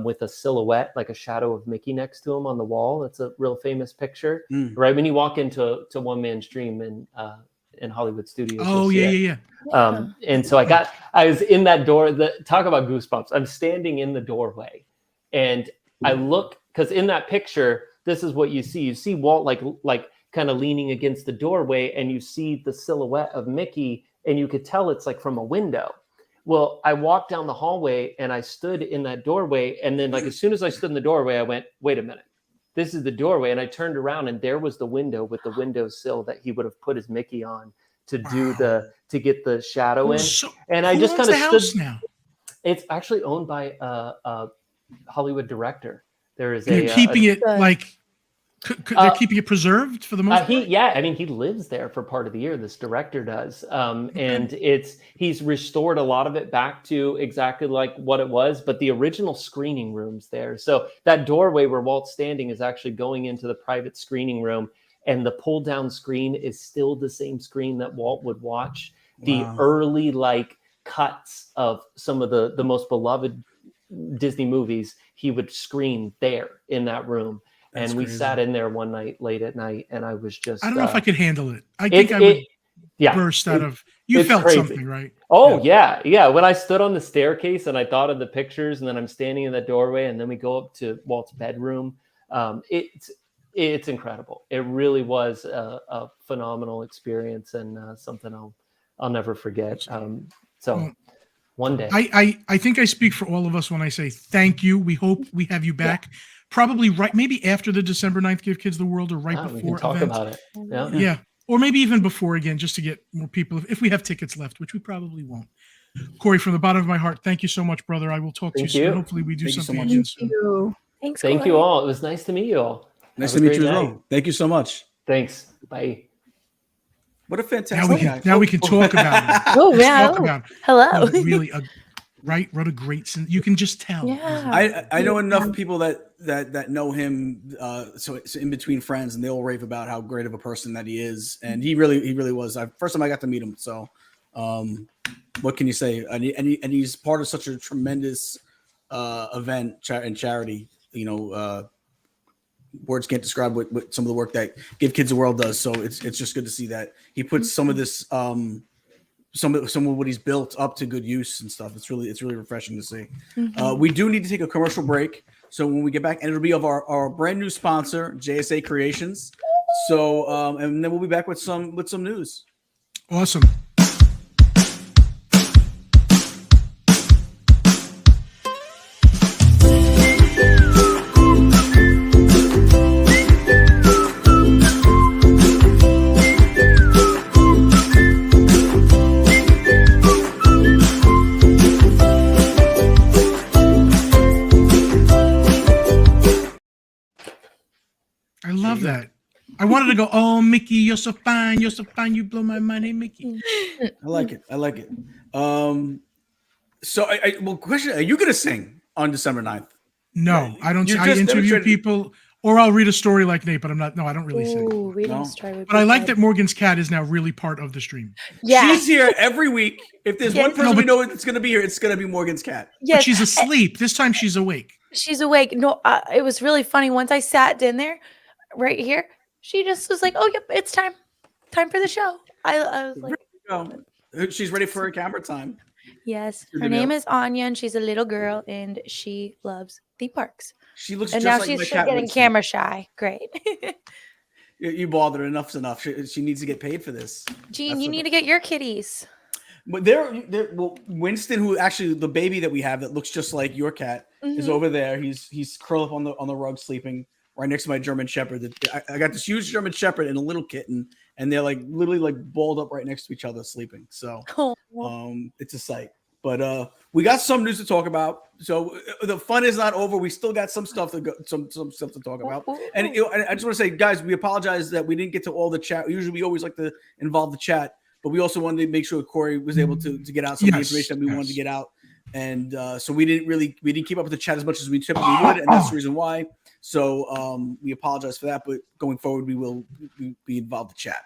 with a silhouette, like a shadow of Mickey next to him on the wall. It's a real famous picture, right? When you walk into One Man's Dream in Hollywood Studios. Oh, yeah. And so I was in that door. Talk about goosebumps. I'm standing in the doorway. And I look, because in that picture, this is what you see. You see Walt like kind of leaning against the doorway, and you see the silhouette of Mickey, and you could tell it's like from a window. Well, I walked down the hallway and I stood in that doorway. And then as soon as I stood in the doorway, I went, wait a minute, this is the doorway. And I turned around and there was the window with the windowsill that he would have put his Mickey on to do to get the shadow in. And I just kind of stood now. It's actually owned by a Hollywood director. There is keeping it they're keeping it preserved for the most part? He lives there for part of the year. This director does. And he's restored a lot of it back to exactly like what it was, but the original screening room's there. So that doorway where Walt's standing is actually going into the private screening room, and the pull down screen is still the same screen that Walt would watch the early cuts of some of the most beloved Disney movies. He would screen there in that room. That's and we crazy. Sat in there one night late at night, and I was just... I don't know if I could handle it. I think I would burst out of... You felt crazy. Something, right? Oh, yeah. When I stood on the staircase and I thought of the pictures, and then I'm standing in the doorway, and then we go up to Walt's bedroom. It's incredible. It really was a phenomenal experience, and something I'll never forget. One day. I think I speak for all of us when I say thank you. We hope we have you back. Yeah. Probably maybe after the December 9th Give Kids the World, or before. We can talk about it. Yeah. Or maybe even before again, just to get more people, if we have tickets left, which we probably won't. Cory, from the bottom of my heart, thank you so much, brother. I will talk to you soon. Hopefully we do something again soon. Thanks, thank you all. It was nice to meet you all. Nice to meet you as well. Thank you so much. Thanks. Bye. What a fantastic now we can talk about it. Oh, man. Hello. Really wrote a great you can just tell. Yeah. I know enough people that know him, so it's in between friends, and they all rave about how great of a person that he is, and he really was. First time I got to meet him, so what can you say? And he's part of such a tremendous event and charity. Words can't describe what some of the work that Give Kids the World does. So it's just good to see that he puts some of this some of what he's built up to good use and stuff. It's really refreshing to see. Mm-hmm. We do need to take a commercial break. So when we get back, and it'll be of our brand new sponsor, JSA Creations. So and then we'll be back with some news. Awesome. That I wanted to go, oh Mickey, you're so fine, you blow my mind. Hey Mickey. I like it. So question, are you gonna sing on December 9th? No, I don't. I interview people Or I'll read a story like Nate, but I don't really sing. Ooh, reading No. a story would But be I like good. that Morgan's cat is now really part of the stream. Yeah. She's here every week. If there's one Yes. person No, we but- know that's going to be here, it's going to be Morgan's cat. But Yes. she's asleep. This time she's awake. She's awake. No, it was really funny. Once I sat in there, right here, she just was like, "Oh, yep, it's time for the show." I was like, She's ready for her camera time. "Yes." Good Her to know. name is Anya, and she's a little girl, and she loves theme parks. She looks And just now like she's my cat. getting Winston. camera shy. Great. You bothered her. Enough's enough. She needs to get paid for this. Gene, That's you what need to get your kitties. But well, Winston, who actually the baby that we have that looks just like your cat, is Mhm. over there. He's curled up on the rug, sleeping right next to my German Shepherd. I got this huge German Shepherd and a little kitten, and they're like literally like balled up right next to each other, sleeping. So Oh. it's a sight. But we got some news to talk about. So the fun is not over. We still got some stuff to go, some stuff to talk about. And I just want to say, guys, we apologize that we didn't get to all the chat. Usually, we always like to involve the chat, but we also wanted to make sure Cory was able to get out some of the information that we wanted to get out. And so we didn't keep up with the chat as much as we typically would, and that's the reason why. So we apologize for that. But going forward, we involve the chat.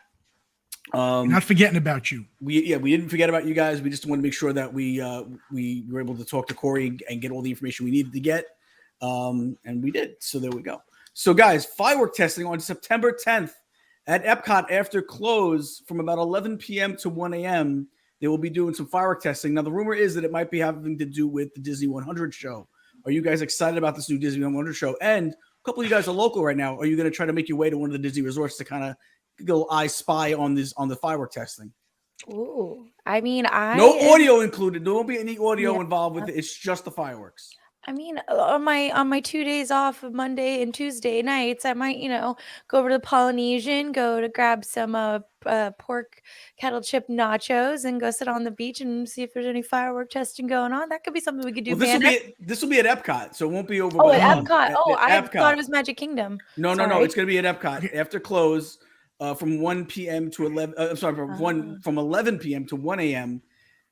Not forgetting about you. We didn't forget about you guys. We just want to make sure that we were able to talk to Cory and get all the information we needed to get, and we did. So there we go. So guys, firework testing on September 10th at Epcot after close from about 11 p.m. to 1 a.m. They will be doing some firework testing. Now the rumor is that it might be having to do with the Disney 100 show. Are you guys excited about this new Disney 100 show? And a couple of you guys are local right now. Are you going to try to make your way to one of the Disney resorts to kind of go I spy on the firework testing? Ooh, I mean, No audio included. There won't be any audio involved with it. It's just the fireworks. I mean, on my 2 days off of Monday and Tuesday nights, I might, go over to the Polynesian, go to grab some pork kettle chip nachos, and go sit on the beach and see if there's any firework testing going on. That could be something we could do. Well, this will be at Epcot, so it won't be over. Oh, at Epcot. I Epcot. thought it was Magic Kingdom. No. It's going to be at Epcot after close. From 1 p.m. to 11. From 11 p.m. to 1 a.m.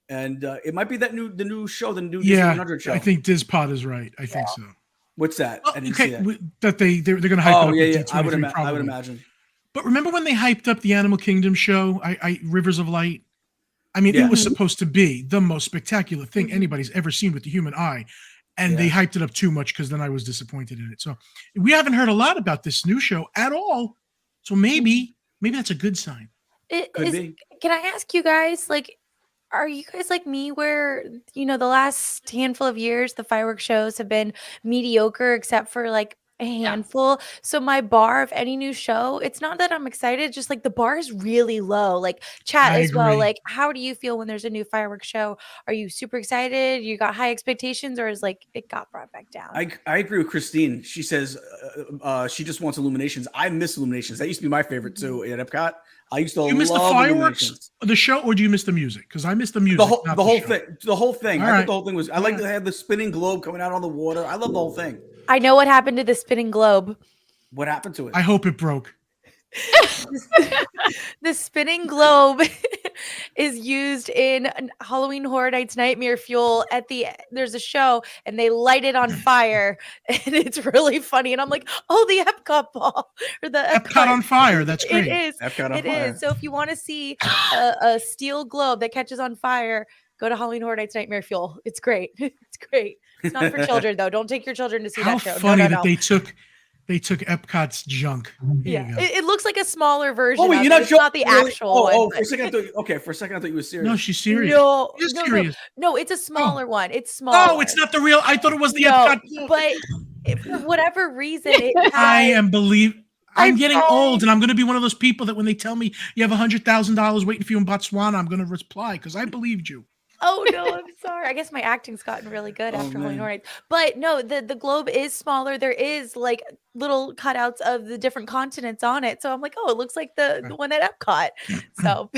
And it might be the new show, the new Disney 100 show. I think DisPod is right. I think so. What's that? Oh, I didn't see that. That they're going to hype it up. Yeah. I would imagine. But remember when they hyped up the Animal Kingdom show, Rivers of Light? I mean, it was supposed to be the most spectacular thing anybody's ever seen with the human eye. And they hyped it up too much because then I was disappointed in it. So we haven't heard a lot about this new show at all. So maybe that's a good sign. Could be. Can I ask you guys, are you guys like me where, the last handful of years, the fireworks shows have been mediocre except for a handful. So my bar of any new show, it's not that I'm excited, just the bar is really low. Chat I as well. agree. How do you feel when there's a new fireworks show? Are you super excited? You got high expectations, or is it got brought back down? I agree with Christine. She says she just wants Illuminations. I miss Illuminations. That used to be my favorite too at Epcot. I used to love You miss the fireworks, Illuminations. the show, or do you miss the music? Because I miss the music. The whole show. thing. The whole thing. All I right. thought the whole thing was. I like to have the spinning globe coming out on the water. I love the whole thing. I know what happened to the spinning globe. What happened to it? I hope it broke. The spinning globe is used in Halloween Horror Nights Nightmare Fuel. There's a show and they light it on fire, and it's really funny. And I'm like, oh, the Epcot ball or the Epcot on fire. That's great. It is. Epcot on It fire. is. So if you want to see a steel globe that catches on fire, go to Halloween Horror Nights Nightmare Fuel. It's great. It's great. It's not for children though. Don't take your children to see How that show. funny No. that they took Epcot's junk. Here you go. It looks like a smaller version. Oh, wait, of you're it. not It's not the joking? actual one. Oh, but- for a second I thought you were serious. No, she's serious. No, She's no, serious. no, it's a smaller one. It's small. Oh, it's not the real. I thought it was the Epcot. But for whatever reason, I'm getting old, and I'm going to be one of those people that when they tell me you have $100,000 waiting for you in Botswana, I'm going to reply because I believed you. Oh no, I'm sorry. I guess my acting's gotten really good after Halloween Horror Nights. But no, the globe is smaller. There is little cutouts of the different continents on it. So I'm like, oh, it looks like the one at Epcot. So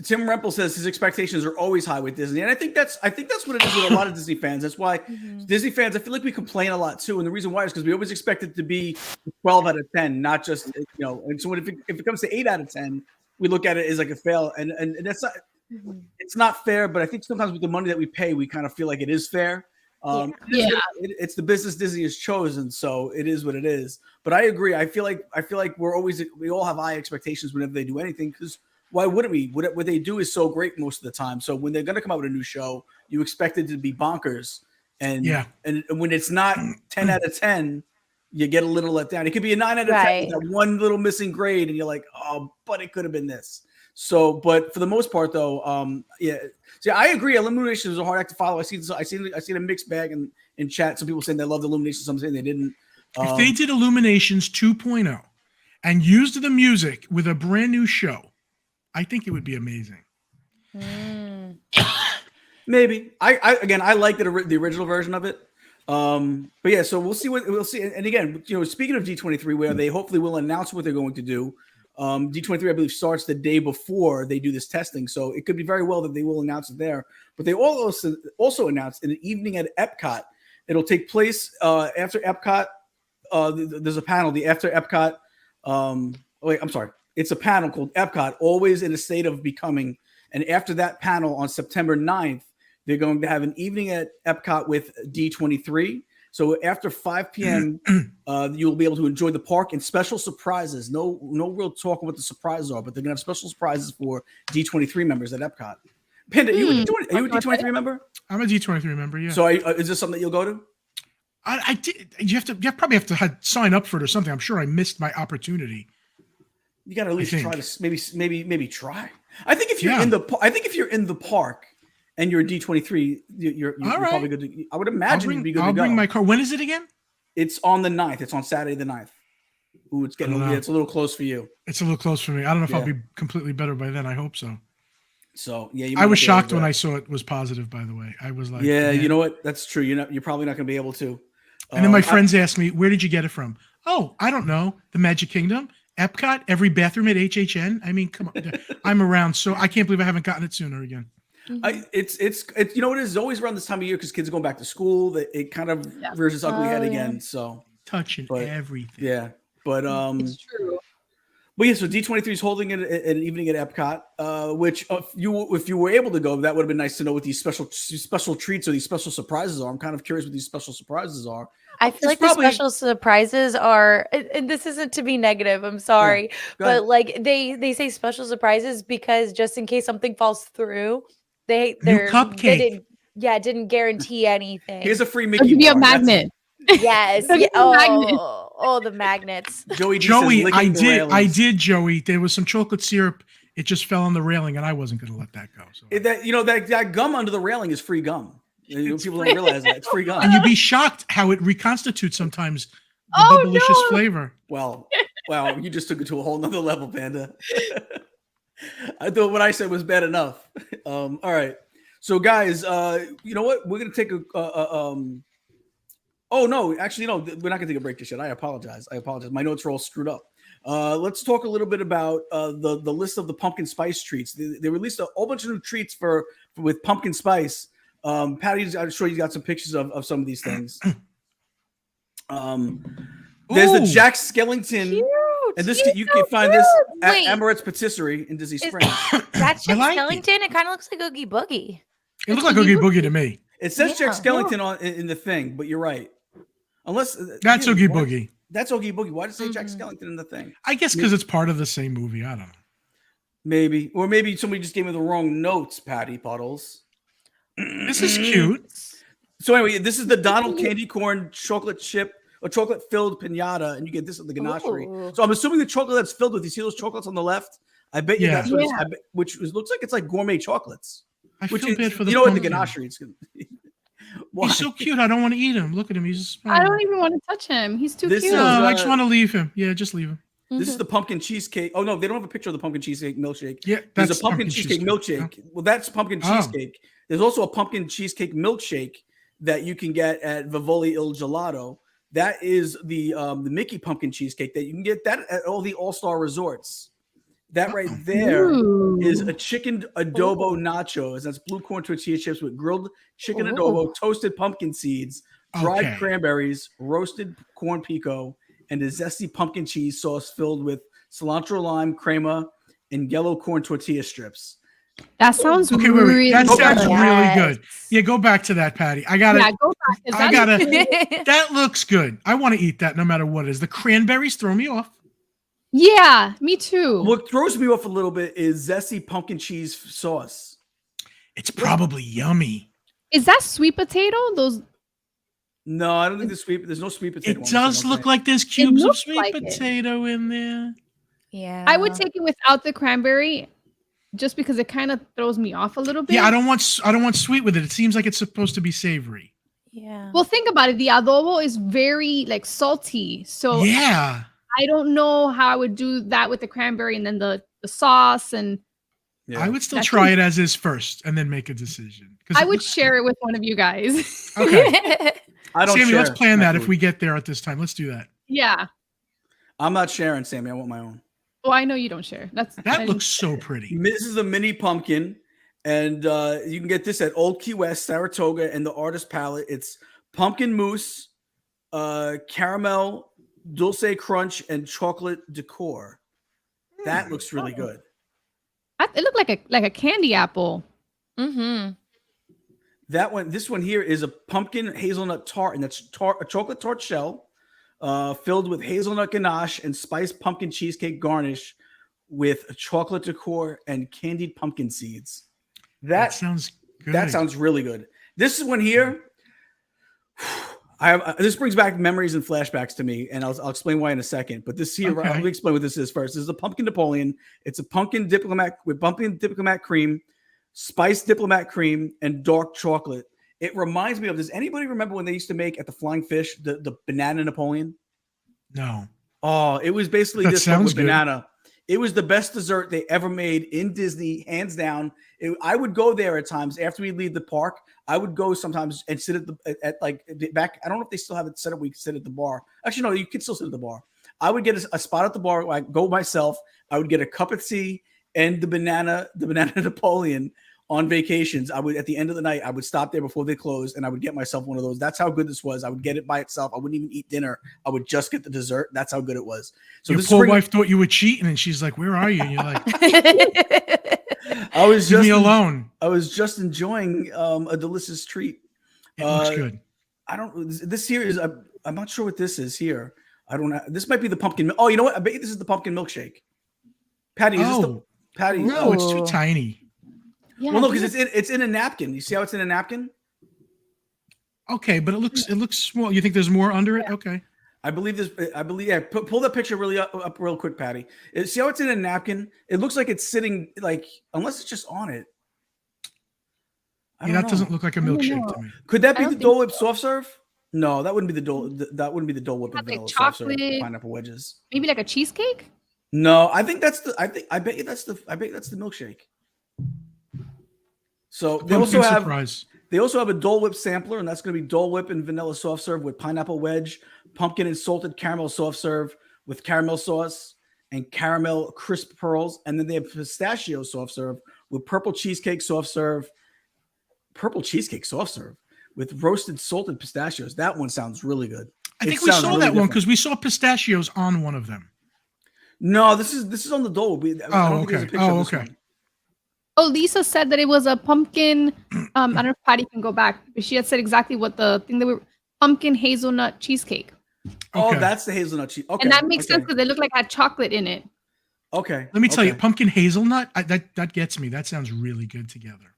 Tim Rempel says his expectations are always high with Disney, and I think that's what it is with a lot of Disney fans. That's why Disney fans, I feel like we complain a lot too, and the reason why is because we always expect it to be 12 out of 10, not just And so if it comes to 8 out of 10, we look at it as a fail, and that's not. It's not fair, but I think sometimes with the money that we pay, we kind of feel like it is fair. It's it's the business Disney has chosen, so it is what it is. But I agree. I feel like we all have high expectations whenever they do anything, because why wouldn't we? What they do is so great most of the time. So when they're going to come out with a new show, you expect it to be bonkers. And when it's not 10 out of 10, you get a little let down. It could be a 9 out of 10 with that one little missing grade, and you're like, oh, but it could have been this. So, but for the most part, though, yeah. See, I agree. Illumination is a hard act to follow. I seen a mixed bag in chat. Some people saying they loved Illumination, some saying they didn't. If they did Illuminations 2.0 and used the music with a brand new show, I think it would be amazing. Maybe. I like the original version of it. But yeah, so we'll see. And again, speaking of D23, where they hopefully will announce what they're going to do. D23, I believe, starts the day before they do this testing, so it could be very well that they will announce it there. But they also announced in an evening at Epcot. It'll take place after Epcot. There's a panel. The after Epcot. It's a panel called Epcot, always in a state of becoming. And after that panel on September 9th, they're going to have an evening at Epcot with D23. So after 5 p.m., you'll be able to enjoy the park and special surprises. No real talk of what the surprises are, but they're going to have special surprises for D23 members at Epcot. Panda, are you a D23 member? I'm a D23 member, yeah. So is this something that you'll go to? I did. You probably have to sign up for it or something. I'm sure I missed my opportunity. You got to at least try to maybe try. I think if you're in the park and you're a D23, you're probably good to. I would imagine you'd be good to go. I'll bring my car. When is it again? It's on the 9th. It's on Saturday the 9th. Ooh, it's a little close for you. It's a little close for me. I don't know if I'll be completely better by then. I hope so. So yeah, I was shocked when I saw it was positive. By the way, I was like, yeah, you know what? That's true. You're probably not going to be able to. And then my friends asked me, "Where did you get it from?" Oh, I don't know. The Magic Kingdom, Epcot, every bathroom at HHN. I mean, come on, I'm around, so I can't believe I haven't gotten it sooner again. It's you know what it is? It's always around this time of year because kids are going back to school. That it kind of rears its ugly head again. So touching everything. Yeah, but it's true. But yeah, so D23 is holding an evening at Epcot, which if you were able to go, that would have been nice to know what these special treats or these special surprises are. I'm kind of curious what these special surprises are. I feel like the special surprises are, and this isn't to be negative, I'm sorry, but like they say special surprises because just in case something falls through, they didn't guarantee anything. Here's a free Mickey. Give you a magnet. Yes. Oh, the magnets. Joey, I did, Joey. There was some chocolate syrup. It just fell on the railing, and I wasn't going to let that go. So that gum under the railing is free gum. People don't realize that it's free gum. And you'd be shocked how it reconstitutes sometimes the delicious flavor. Well, wow, you just took it to a whole nother level, Panda. I thought what I said was bad enough. All right, so guys, you know what? We're gonna take Oh no, actually no, we're not gonna take a break just yet. I apologize. My notes are all screwed up. Let's talk a little bit about the list of the pumpkin spice treats. They released a whole bunch of new treats with pumpkin spice. Patty, I'm sure you got some pictures of some of these things. There's the Jack Skellington, cute, and this you can find this at Emirates Patisserie in Disney Springs. That's Jack Skellington. It kind of looks like Oogie Boogie. It looks like Oogie Boogie to me. It says Jack Skellington in the thing, but you're right. Unless that's Oogie Boogie. That's Oogie Boogie. Why does it say Jack Skellington in the thing? I guess because it's part of the same movie. I don't know. Maybe, or maybe somebody just gave me the wrong notes. Patty Puddles. This is cute. So anyway, this is the Donald candy corn chocolate chip, a chocolate filled piñata, and you get this at the ganachery. So I'm assuming the chocolate that's filled with. You see those chocolates on the left? I bet you that's what which looks like it's like gourmet chocolates. I feel bad for the at the ganachery. It's gonna He's so cute. I don't want to eat him. Look at him. He's. I don't even want to touch him. He's too cute. I just want to leave him. Yeah, just leave him. This is the pumpkin cheesecake. Oh no, they don't have a picture of the pumpkin cheesecake milkshake. Yeah, there's a pumpkin cheesecake milkshake. Yeah. Well, that's pumpkin cheesecake. There's also a pumpkin cheesecake milkshake that you can get at Vivoli Il Gelato. That is the Mickey pumpkin cheesecake that you can get that at all the All-Star resorts. That right there is a chicken adobo nachos. That's blue corn tortilla chips with grilled chicken adobo, toasted pumpkin seeds, dried cranberries, roasted corn pico, and a zesty pumpkin cheese sauce filled with cilantro lime, crema, and yellow corn tortilla strips. That sounds Okay, really wait. That sounds good. really good. Yeah, go back to that, Patty. I gotta. Yeah, go back. 'Cause I that gotta. looks really- That looks good. I want to eat that no matter what it is. The cranberries throw me off. Yeah, me too. What throws me off a little bit is zesty pumpkin cheese sauce. It's probably yummy. Is that sweet potato? Those No, I don't think there's no sweet potato. It does look like there's cubes of sweet potato in there. Yeah. I would take it without the cranberry, just because it kind of throws me off a little bit. Yeah, I don't want sweet with it. It seems like it's supposed to be savory. Yeah. Well, think about it. The adobo is very like salty, so Yeah. I don't know how I would do that with the cranberry and then the sauce. And I would still try it as is first and then make a decision. I would share it with one of you guys. Okay. I don't. Sammy, let's plan that food. if we get there at this time. Let's do that. Yeah. I'm not sharing, Sammy. I want my own. Well, I know you don't share. That looks so pretty. This is a mini pumpkin, and you can get this at Old Key West, Saratoga, and the Artist Palette. It's pumpkin mousse, caramel, dulce crunch, and chocolate decor. That looks really good. It looked like a candy apple. Mm-hmm. This one here is a pumpkin hazelnut tart, and that's a chocolate tart shell filled with hazelnut ganache and spiced pumpkin cheesecake garnish with a chocolate decor and candied pumpkin seeds. That sounds good. That sounds really good. This one here, this brings back memories and flashbacks to me, and I'll explain why in a second. But this here, let me explain what this is first. This is a pumpkin Napoleon. It's a pumpkin diplomat with pumpkin diplomat cream, spiced diplomat cream, and dark chocolate. It reminds me of, does anybody remember when they used to make at the Flying Fish the banana Napoleon? No. Oh, it was basically this one with banana. It was the best dessert they ever made in Disney, hands down. I would go there at times after we leave the park. I would go sometimes and sit at like back. I don't know if they still have it set up. We could sit at the bar. Actually, no, you can still sit at the bar. I would get a spot at the bar. I go myself. I would get a cup of tea and the banana Napoleon on vacations. I would, at the end of the night, I would stop there before they closed and I would get myself one of those. That's how good this was. I would get it by itself. I wouldn't even eat dinner. I would just get the dessert. That's how good it was. So your poor wife thought you were cheating and she's like, "Where are you?" And you're like, I was leave me alone. I was just enjoying a delicious treat. It looks good. I don't, this here is, I'm not sure what this is here. I don't know. This might be the pumpkin. Oh, you know what? I bet you this is the pumpkin milkshake. Patty, is this the Patty? No, it's too tiny. Yeah, well, no, because it's in a napkin. You see how it's in a napkin? Okay, but it looks small. You think there's more under it? Okay. I believe this. Yeah. Pull that picture really up real quick, Patty. See how it's in a napkin? It looks like it's sitting like, unless it's just on it. That doesn't look like a milkshake to me. Could that be the Dole Whip soft serve? No, that wouldn't be the Dole. That wouldn't be the Dole Whip and vanilla soft serve. Pineapple wedges. Maybe like a cheesecake. No, I think that's the. I bet you that's the milkshake. So they also have a Dole Whip sampler, and that's going to be Dole Whip and vanilla soft serve with pineapple wedge, pumpkin and salted caramel soft serve with caramel sauce and caramel crisp pearls, and then they have pistachio soft serve with purple cheesecake soft serve with roasted salted pistachios. That one sounds really good. I think we saw really that one because we saw pistachios on one of them. No, this is on the Dole Whip. Okay. Oh, Lisa said that it was a pumpkin. I don't know if Patty can go back, but she had said exactly what the thing that were pumpkin hazelnut cheesecake. Okay. Oh, that's the hazelnut cheese. Okay, and that makes sense because they look like it had chocolate in it. Okay. Let me tell you, pumpkin hazelnut. That gets me. That sounds really good together.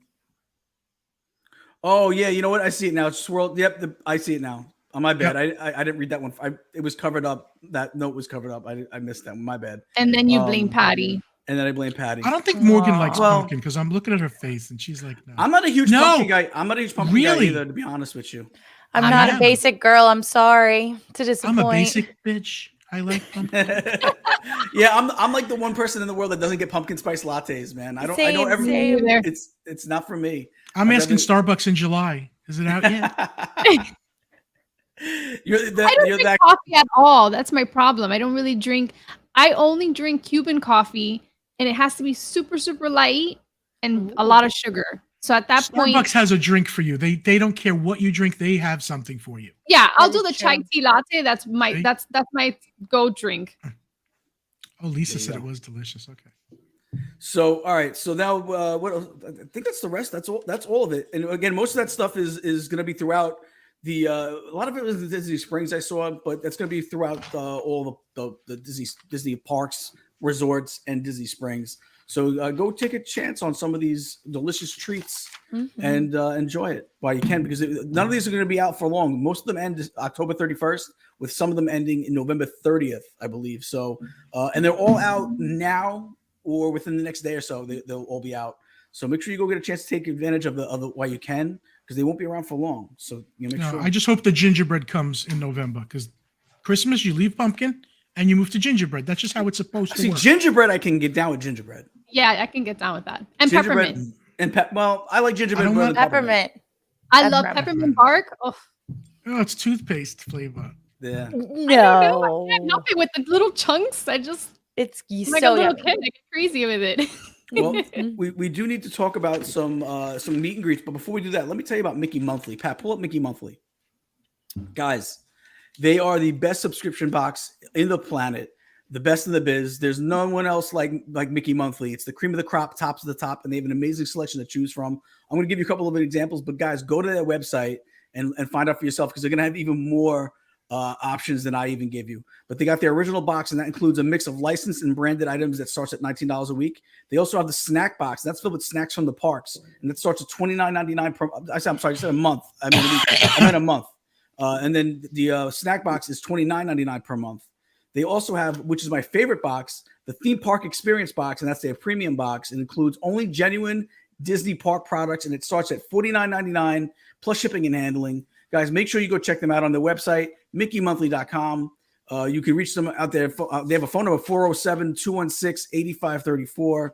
Oh yeah, you know what? I see it now. It's swirled. Yep, I see it now. On my bad. Yep. I didn't read that one. It was covered up. That note was covered up. I missed that one. My bad. And then you blame Patty. And then I blame Patty. I don't think Morgan likes pumpkin because I'm looking at her face and she's like, no. I'm not a huge pumpkin guy. I'm not a huge pumpkin guy either, to be honest with you. I'm not a basic girl. I'm sorry to disappoint. I'm a basic bitch. I like pumpkin. Yeah, I'm like the one person in the world that doesn't get pumpkin spice lattes, man. I know everything. It's not for me. I'm asking Starbucks in July. Is it out yet? I don't drink coffee at all. That's my problem. I don't really drink. I only drink Cuban coffee, and it has to be super, super light and a lot of sugar. So at that point, Starbucks has a drink for you. They don't care what you drink. They have something for you. Yeah, I'll do the chai tea latte. That's my go drink. Oh, Lisa said it was delicious. Okay. So, all right. So now, what else? I think that's the rest. That's all. That's all of it. And again, most of that stuff is going to be throughout the. A lot of it was the Disney Springs I saw, but that's going to be throughout all the Disney parks, resorts, and Disney Springs. So go take a chance on some of these delicious treats and enjoy it while you can, because none of these are going to be out for long. Most of them end October 31st, with some of them ending in November 30th, I believe. So, and they're all out now or within the next day or so. They'll all be out. So make sure you go get a chance to take advantage of the while you can, because they won't be around for long. So make sure. I just hope the gingerbread comes in November, because Christmas you leave pumpkin and you move to gingerbread. That's just how it's supposed to work. Gingerbread, I can get down with gingerbread. Yeah, I can get down with that. And Gingerbread peppermint. And well, I like gingerbread. I don't more want than Peppermint. I love peppermint bark. Oh, Oh, it's toothpaste flavor. Yeah. I don't know. I can't help it with the little chunks. It's I'm like so a little yummy. kid. I get crazy with it. Well, we do need to talk about some meet and greets, but before we do that, let me tell you about Mickey Monthly. Pat, pull up Mickey Monthly. Guys, they are the best subscription box in the planet, the best in the biz. There's no one else like Mickey Monthly. It's the cream of the crop, tops of the top, and they have an amazing selection to choose from. I'm going to give you a couple of examples, but guys, go to their website and find out for yourself, because they're going to have even more options than I even give you. But they got their original box, and that includes a mix of licensed and branded items that starts at $19 a week. They also have the snack box that's filled with snacks from the parks, and that starts at $29.99 per. I'm sorry, I said a month. I mean a week. I meant a month. And then the snack box is $29.99 per month. They also have, which is my favorite box, the theme park experience box, and that's their premium box. It includes only genuine Disney park products, and it starts at $49.99 plus shipping and handling. Guys, make sure you go check them out on their website, mickeymonthly.com. You can reach them out there. They have a phone number, 407-216-8534.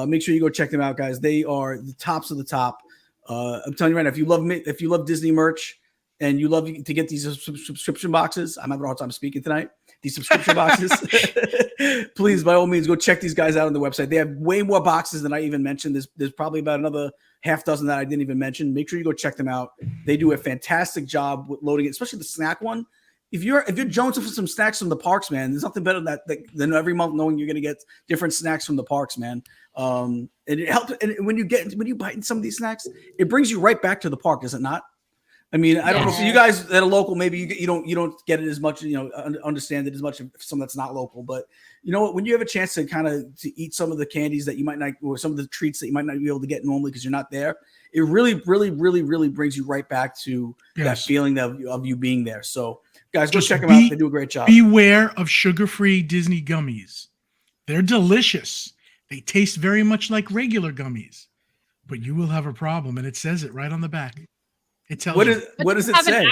Make sure you go check them out, guys. They are the tops of the top. I'm telling you right now, if you love Disney merch and you love to get these subscription boxes, I'm having a hard time speaking tonight. These subscription boxes, please, by all means, go check these guys out on the website. They have way more boxes than I even mentioned. There's probably about another half dozen that I didn't even mention. Make sure you go check them out. They do a fantastic job with loading it, especially the snack one. If you're jonesing for some snacks from the parks, man, there's nothing better than every month knowing you're going to get different snacks from the parks, man. And it helps. And when you bite into some of these snacks, it brings you right back to the park, does it not? I mean, I don't know. For you guys that are local, maybe you don't get it as much, understand it as much if some that's not local. But you know what? When you have a chance to to eat some of the candies that you might not, or some of the treats that you might not be able to get normally because you're not there, it really, really, really, really brings you right back to that feeling of you being there. So, guys, go check them out. They do a great job. Beware of sugar-free Disney gummies. They're delicious. They taste very much like regular gummies, but you will have a problem, and it says it right on the back. It tells you. What does it say?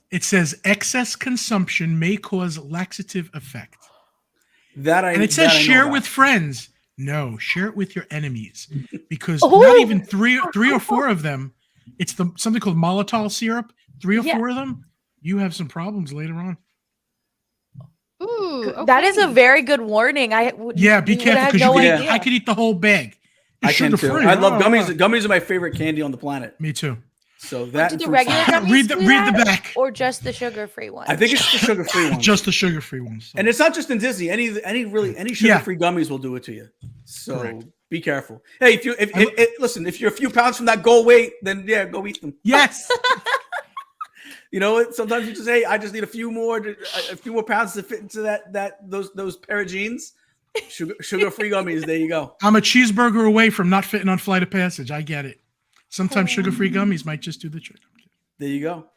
It says excess consumption may cause laxative effect. And it says share with friends. No, share it with your enemies, because not even three or four of them. It's something called maltol syrup. 3 or 4 of them, you have some problems later on. Ooh, okay. That is a very good warning. Be careful, because I could eat the whole bag. I can too. I love gummies. Gummies are my favorite candy on the planet. Me too. So that do the regular gummies read the back, or just the sugar-free ones? I think it's the sugar-free ones. Just the sugar-free ones. So. And it's not just in Disney. Any sugar-free gummies will do it to you. So be careful. Hey, listen, if you're a few pounds from that goal weight, then go eat them. Yes. You know what? Sometimes you just say, I just need a few more pounds to fit into those pair of jeans. Sugar-free gummies. There you go. I'm a cheeseburger away from not fitting on Flight of Passage. I get it. Sometimes sugar-free gummies might just do the trick. There you go.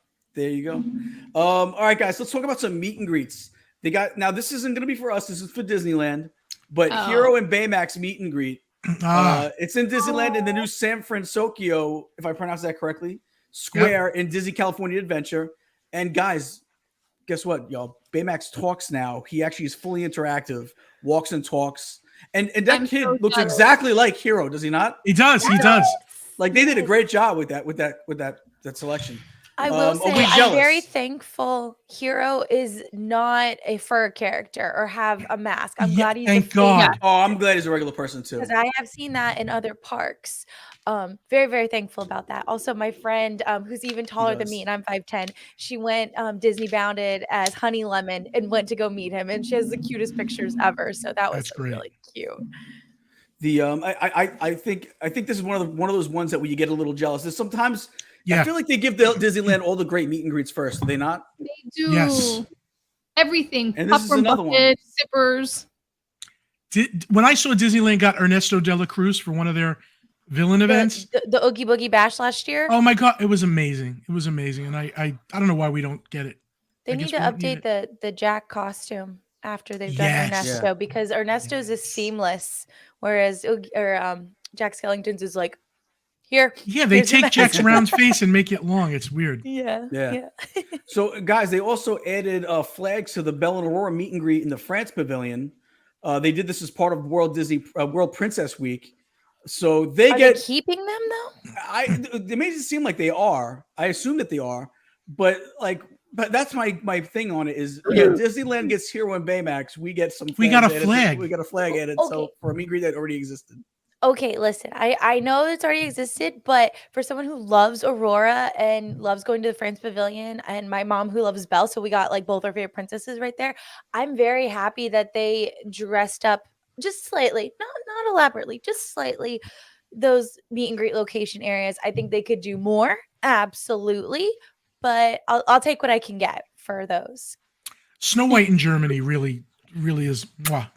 All right, guys, let's talk about some meet and greets. Now this isn't going to be for us. This is for Disneyland, but Hero and Baymax meet and greet. It's in Disneyland in the new San Francisco, if I pronounce that correctly, Square in Disney California Adventure. And guys, guess what, y'all? Baymax talks now. He actually is fully interactive, walks and talks. And that kid looks exactly like Hero, does he not? He does. He does. Like they did a great job with that selection. I will say I'm very thankful Hero is not a fur character or have a mask. I'm glad he's thank God. Oh, I'm glad he's a regular person too. Because I have seen that in other parks. Very, very thankful about that. Also, my friend who's even taller than me, and I'm 5'10", she went Disney bounded as Honey Lemon and went to go meet him, and she has the cutest pictures ever. So that was really cute. I think this is one of those ones that where you get a little jealous. There's sometimes I feel like they give the Disneyland all the great meet and greets first. Do they not? They do. Yes. Everything. And this is Popcorn another one. bucket, sippers. When I saw Disneyland got Ernesto de la Cruz for one of their villain events, the Oogie Boogie Bash last year. oh my God, it was amazing. It was amazing. And I don't know why we don't get it. They need to update the Jack costume after they've done Ernesto because Ernesto's is seamless, whereas Jack Skellington's is like here. Yeah, they take Jack's round face and make it long. It's weird. Yeah. So guys, they also added flags to the Belle and Aurora meet and greet in the France Pavilion. They did this as part of World Princess Week. So they Are they keeping them though? They made it seem like they are. I assume that they are, but that's my thing on it is Disneyland gets Hero and Baymax. We get some. We got a flag. We got a flag added. Okay. So for a meet and greet that already existed. Okay, listen, I know it's already existed, but for someone who loves Aurora and loves going to the France Pavilion, and my mom who loves Belle, so we got like both our favorite princesses right there. I'm very happy that they dressed up just slightly, not elaborately, just slightly, those meet and greet location areas. I think they could do more, absolutely, but I'll take what I can get for those. Snow White in Germany really is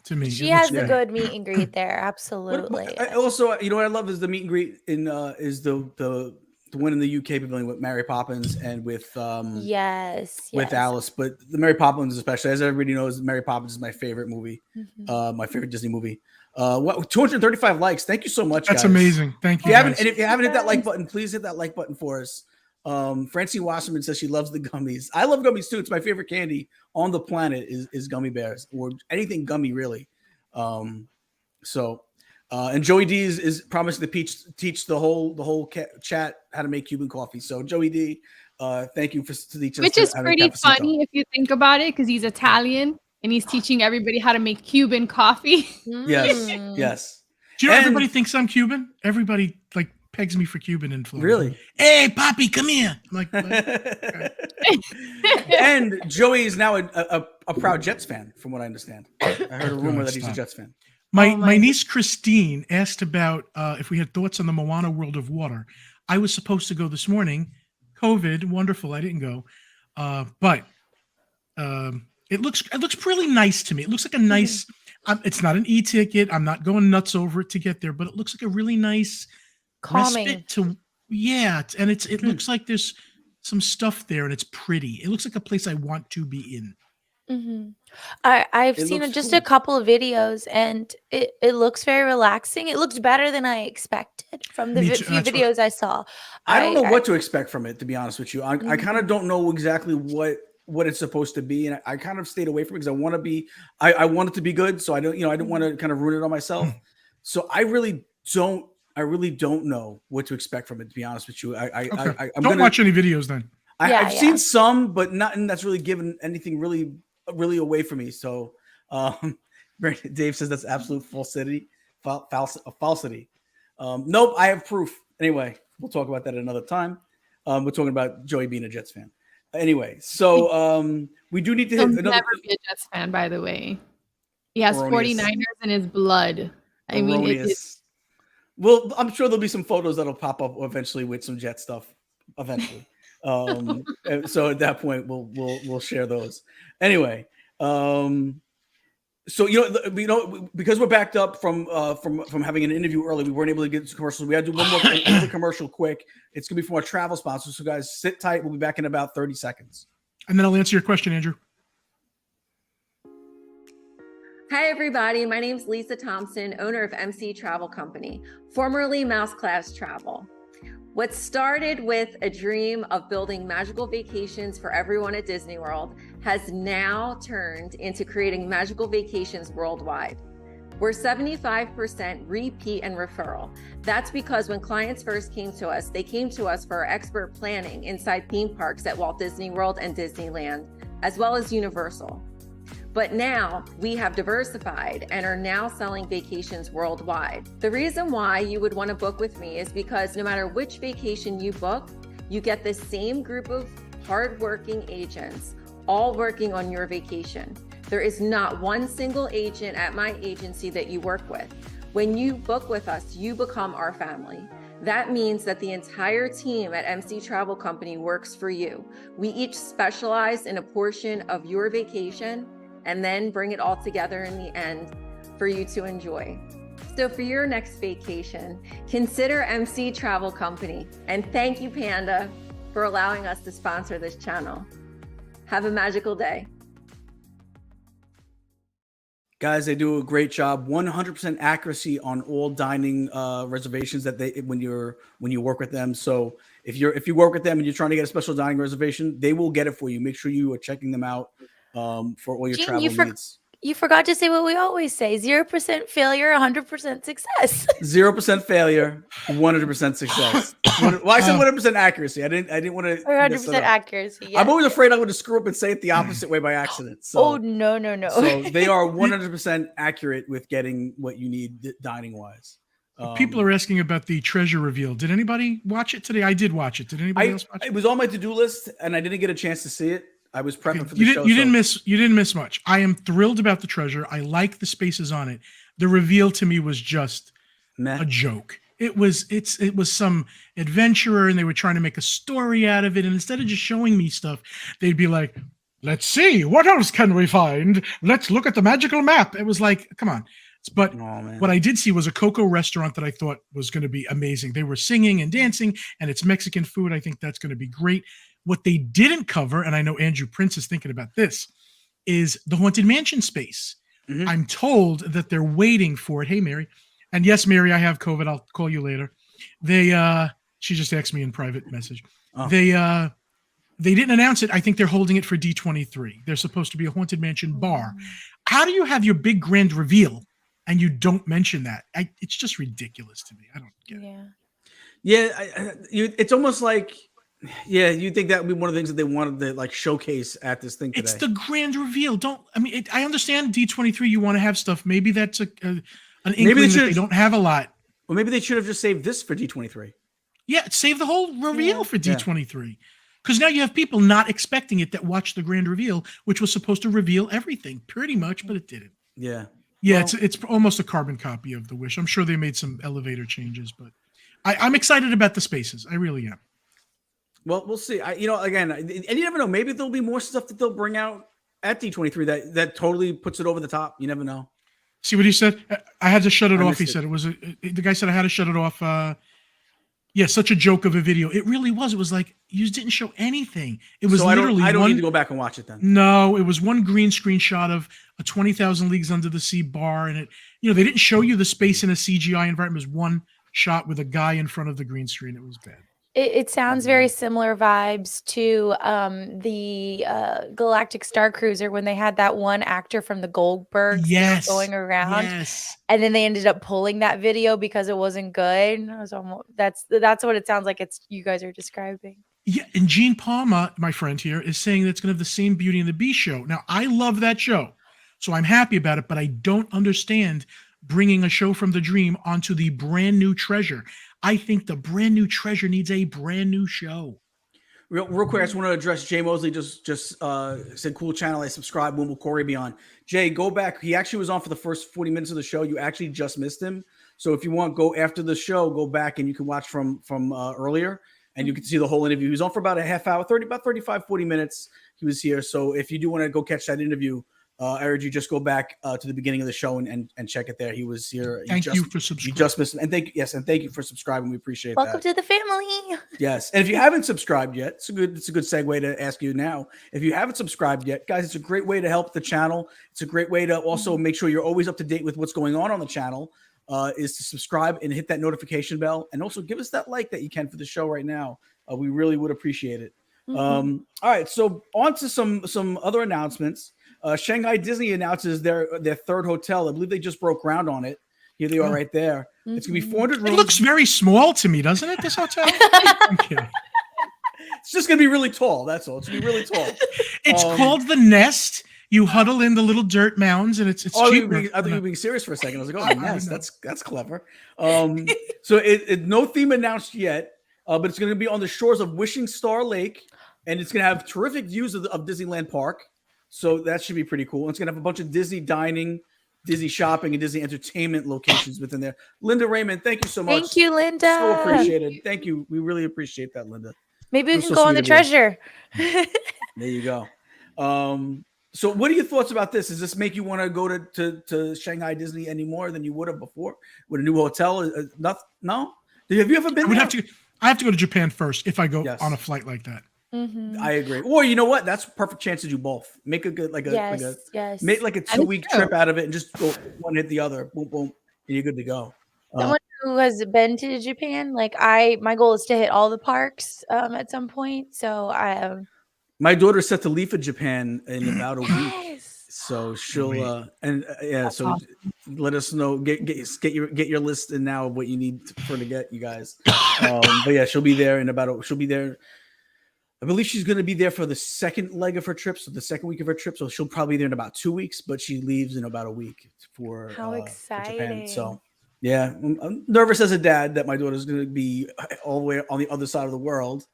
to me. She has the good meet and greet there, absolutely. But also, you know what I love is the meet and greet in is the one in the UK pavilion with Mary Poppins and with with Alice. But the Mary Poppins, especially, as everybody knows, Mary Poppins is my favorite movie, my favorite Disney movie. 235 likes. Thank you so much. That's guys. amazing. Thank you. If you haven't hit that like button, please hit that like button for us. Francine Wasserman says she loves the gummies. I love gummies too. It's my favorite candy on the planet is gummy bears or anything gummy really. And Joey D is promising to teach the whole chat how to make Cuban coffee. So Joey D, thank you for teaching us. Which is pretty funny if you think about it, because he's Italian and he's teaching everybody how to make Cuban coffee. Yes. Do you know everybody thinks I'm Cuban? Everybody like pegs me for Cuban in Florida. Really? Hey, Poppy, come here. I'm like, okay. And Joey is now a proud Jets fan, from what I understand. I heard a rumor that he's a Jets fan. My niece Christine asked about if we had thoughts on the Moana World of Water. I was supposed to go this morning. COVID, wonderful. I didn't go, but it looks really nice to me. It looks like a nice. It's not an e-ticket. I'm not going nuts over it to get there, but it looks like a really nice. Calming. And it looks like there's some stuff there and it's pretty. It looks like a place I want to be in. I've seen just a couple of videos and it looks very relaxing. It looks better than I expected from the few videos I saw. I don't know what to expect from it, to be honest with you. I kind of don't know exactly what it's supposed to be, and I kind of stayed away from it because I want to be. I want it to be good, so I don't want to kind of ruin it on myself. So I really don't know what to expect from it, to be honest with you. I'm don't watch any videos then. I've seen some, but nothing that's really given anything really away from me. So Dave says that's absolute falsity. Nope, I have proof. Anyway, we'll talk about that another time. We're talking about Joey being a Jets fan. Anyway, so we do need to hit never be a Jets fan, by the way. He has 49ers in his blood. I mean, well, I'm sure there'll be some photos that'll pop up eventually with some Jet stuff. Eventually, so at that point we'll share those. Anyway, so because we're backed up from having an interview early, we weren't able to get to commercials. We had to do one more commercial quick. It's gonna be from our travel sponsor. So guys, sit tight. We'll be back in about 30 seconds. And then I'll answer your question, Andrew. Hi, everybody. My name is Lisa Thompson, owner of MC Travel Company, formerly Mouse Class Travel. What started with a dream of building magical vacations for everyone at Disney World has now turned into creating magical vacations worldwide. We're 75% repeat and referral. That's because when clients first came to us, they came to us for our expert planning inside theme parks at Walt Disney World and Disneyland, as well as Universal. But now we have diversified and are now selling vacations worldwide. The reason why you would want to book with me is because no matter which vacation you book, you get the same group of hardworking agents all working on your vacation. There is not one single agent at my agency that you work with. When you book with us, you become our family. That means that the entire team at MC Travel Company works for you. We each specialize in a portion of your vacation and then bring it all together in the end for you to enjoy. So for your next vacation, consider MC Travel Company. And thank you, Panda, for allowing us to sponsor this channel. Have a magical day. Guys, they do a great job. 100% accuracy on all dining reservations that when you work with them. So if you work with them and you're trying to get a special dining reservation, they will get it for you. Make sure you are checking them out for all your Gene, travel needs. You forgot to say what we always say: 0% failure, 100% success. 0% failure, 100% success. Well, I said 100% accuracy. I didn't want to. 100% accuracy. Yes. I'm always afraid I'm going to screw up and say it the opposite way by accident. So, oh no. So they are 100% accurate with getting what you need dining wise. People are asking about the treasure reveal. Did anybody watch it today? I did watch it. Did anybody else watch it? It was on my to-do list, and I didn't get a chance to see it. I was prepping for the show. You didn't miss much. I am thrilled about the treasure. I like the spaces on it. The reveal to me was just a joke. It was some adventurer, and they were trying to make a story out of it. And instead of just showing me stuff, they'd be like, "Let's see, what else can we find? Let's look at the magical map." It was like, come on. But what I did see was a Coco restaurant that I thought was going to be amazing. They were singing and dancing, and it's Mexican food. I think that's going to be great. What they didn't cover, and I know Andrew Prince is thinking about this, is the Haunted Mansion space. Mm-hmm. I'm told that they're waiting for it. Hey, Mary. And yes, Mary, I have COVID. I'll call you later. She just asked me in private message. Oh. They didn't announce it. I think they're holding it for D23. They're supposed to be a Haunted Mansion bar. How do you have your big grand reveal and you don't mention that? It's just ridiculous to me. I don't get it. Yeah. It's almost like, you think that would be one of the things that they wanted to like showcase at this thing today. It's the grand reveal. I understand D23. You want to have stuff. Maybe that's an inkling that they don't have a lot. Well, maybe they should have just saved this for D23. Yeah, save the whole reveal for D23. Because now you have people not expecting it that watch the grand reveal, which was supposed to reveal everything pretty much, but it didn't. Yeah. Yeah, well, it's almost a carbon copy of The Wish. I'm sure they made some elevator changes, but I'm excited about the spaces. I really am. Well, we'll see. Again, and you never know. Maybe there'll be more stuff that they'll bring out at D23 that totally puts it over the top. You never know. See what he said? I had to shut it off. He said it was the guy said I had to shut it off. Such a joke of a video. It really was. It was like you just didn't show anything. It was literally. I don't need to go back and watch it then. No, it was one green screen shot of a 20,000 Leagues Under the Sea bar, and they didn't show you the space in a CGI environment. It was one shot with a guy in front of the green screen. It was bad. It sounds very similar vibes to the Galactic Star Cruiser when they had that one actor from the Goldbergs going around, and then they ended up pulling that video because it wasn't good. That's what it sounds like. It's you guys are describing. Yeah, and Gene Palma, my friend here, is saying that's going to have the same Beauty and the Beast show. Now, I love that show, so I'm happy about it, but I don't understand bringing a show from the dream onto the brand new treasure. I think the brand new treasure needs a brand new show. Real quick, I just want to address Jay Mosley. Just said, "Cool channel. I subscribe. When will Cory be on?" Jay, go back. He actually was on for the first 40 minutes of the show. You actually just missed him. So if you want, go after the show. Go back and you can watch from earlier, and you can see the whole interview. He was on for about a half hour, about 35, 40 minutes. He was here. So if you do want to go catch that interview, I urge you just go back to the beginning of the show and check it there. He was here. Thank you for subscribing. You just missed him. And thank you for subscribing. We appreciate that. Welcome to the family. Yes. And if you haven't subscribed yet, it's a good segue to ask you now. If you haven't subscribed yet, guys, it's a great way to help the channel. It's a great way to also make sure you're always up to date with what's going on the channel, is to subscribe and hit that notification bell. And also give us that like that you can for the show right now. We really would appreciate it. All right. So on to some other announcements. Shanghai Disney announces their third hotel. I believe they just broke ground on it. Here they are right there. It's going to be 400 rooms. It looks very small to me, doesn't it, this hotel? Okay. It's just going to be really tall. That's all. It's going to be really tall. It's called The Nest. You huddle in the little dirt mounds, and it's cheap. I thought you were being serious for a second. I was like, The Nest. That's clever. So it no theme announced yet, but it's going to be on the shores of Wishing Star Lake, and it's going to have terrific views of Disneyland Park. So that should be pretty cool. It's going to have a bunch of Disney dining Disney shopping and Disney entertainment locations within there. Linda Raymond, thank you so much. Thank you, Linda. So appreciated. Thank you. We really appreciate that, Linda. Maybe we It was can so go on sweet the of you. treasure. There you go. So what are your thoughts about this? Does this make you want to go to Shanghai Disney any more than you would have before with a new hotel? No? Have you ever been there? I have to go to Japan first if I go Yes. on a flight like that. Mm-hmm. I agree. Or you know what? That's a perfect chance to do both. Make a good Yes. make like a 2-week trip out of it and just go one hit the other. Boom, boom, and you're good to go. Someone who has been to Japan, like my goal is to hit all the parks at some point. So My daughter's set to leave for Japan in about a week. yes. So she'll so let us know. Get your list in now of what you need for her to get, you guys. But yeah, she'll be there in she'll be there. I believe she's going to be there for the second leg of her trip, so the second week of her trip. So she'll probably be there in about 2 weeks, but she leaves in about a week for How for exciting! Japan. So yeah, I'm nervous as a dad that my daughter's going to be all the way on the other side of the world.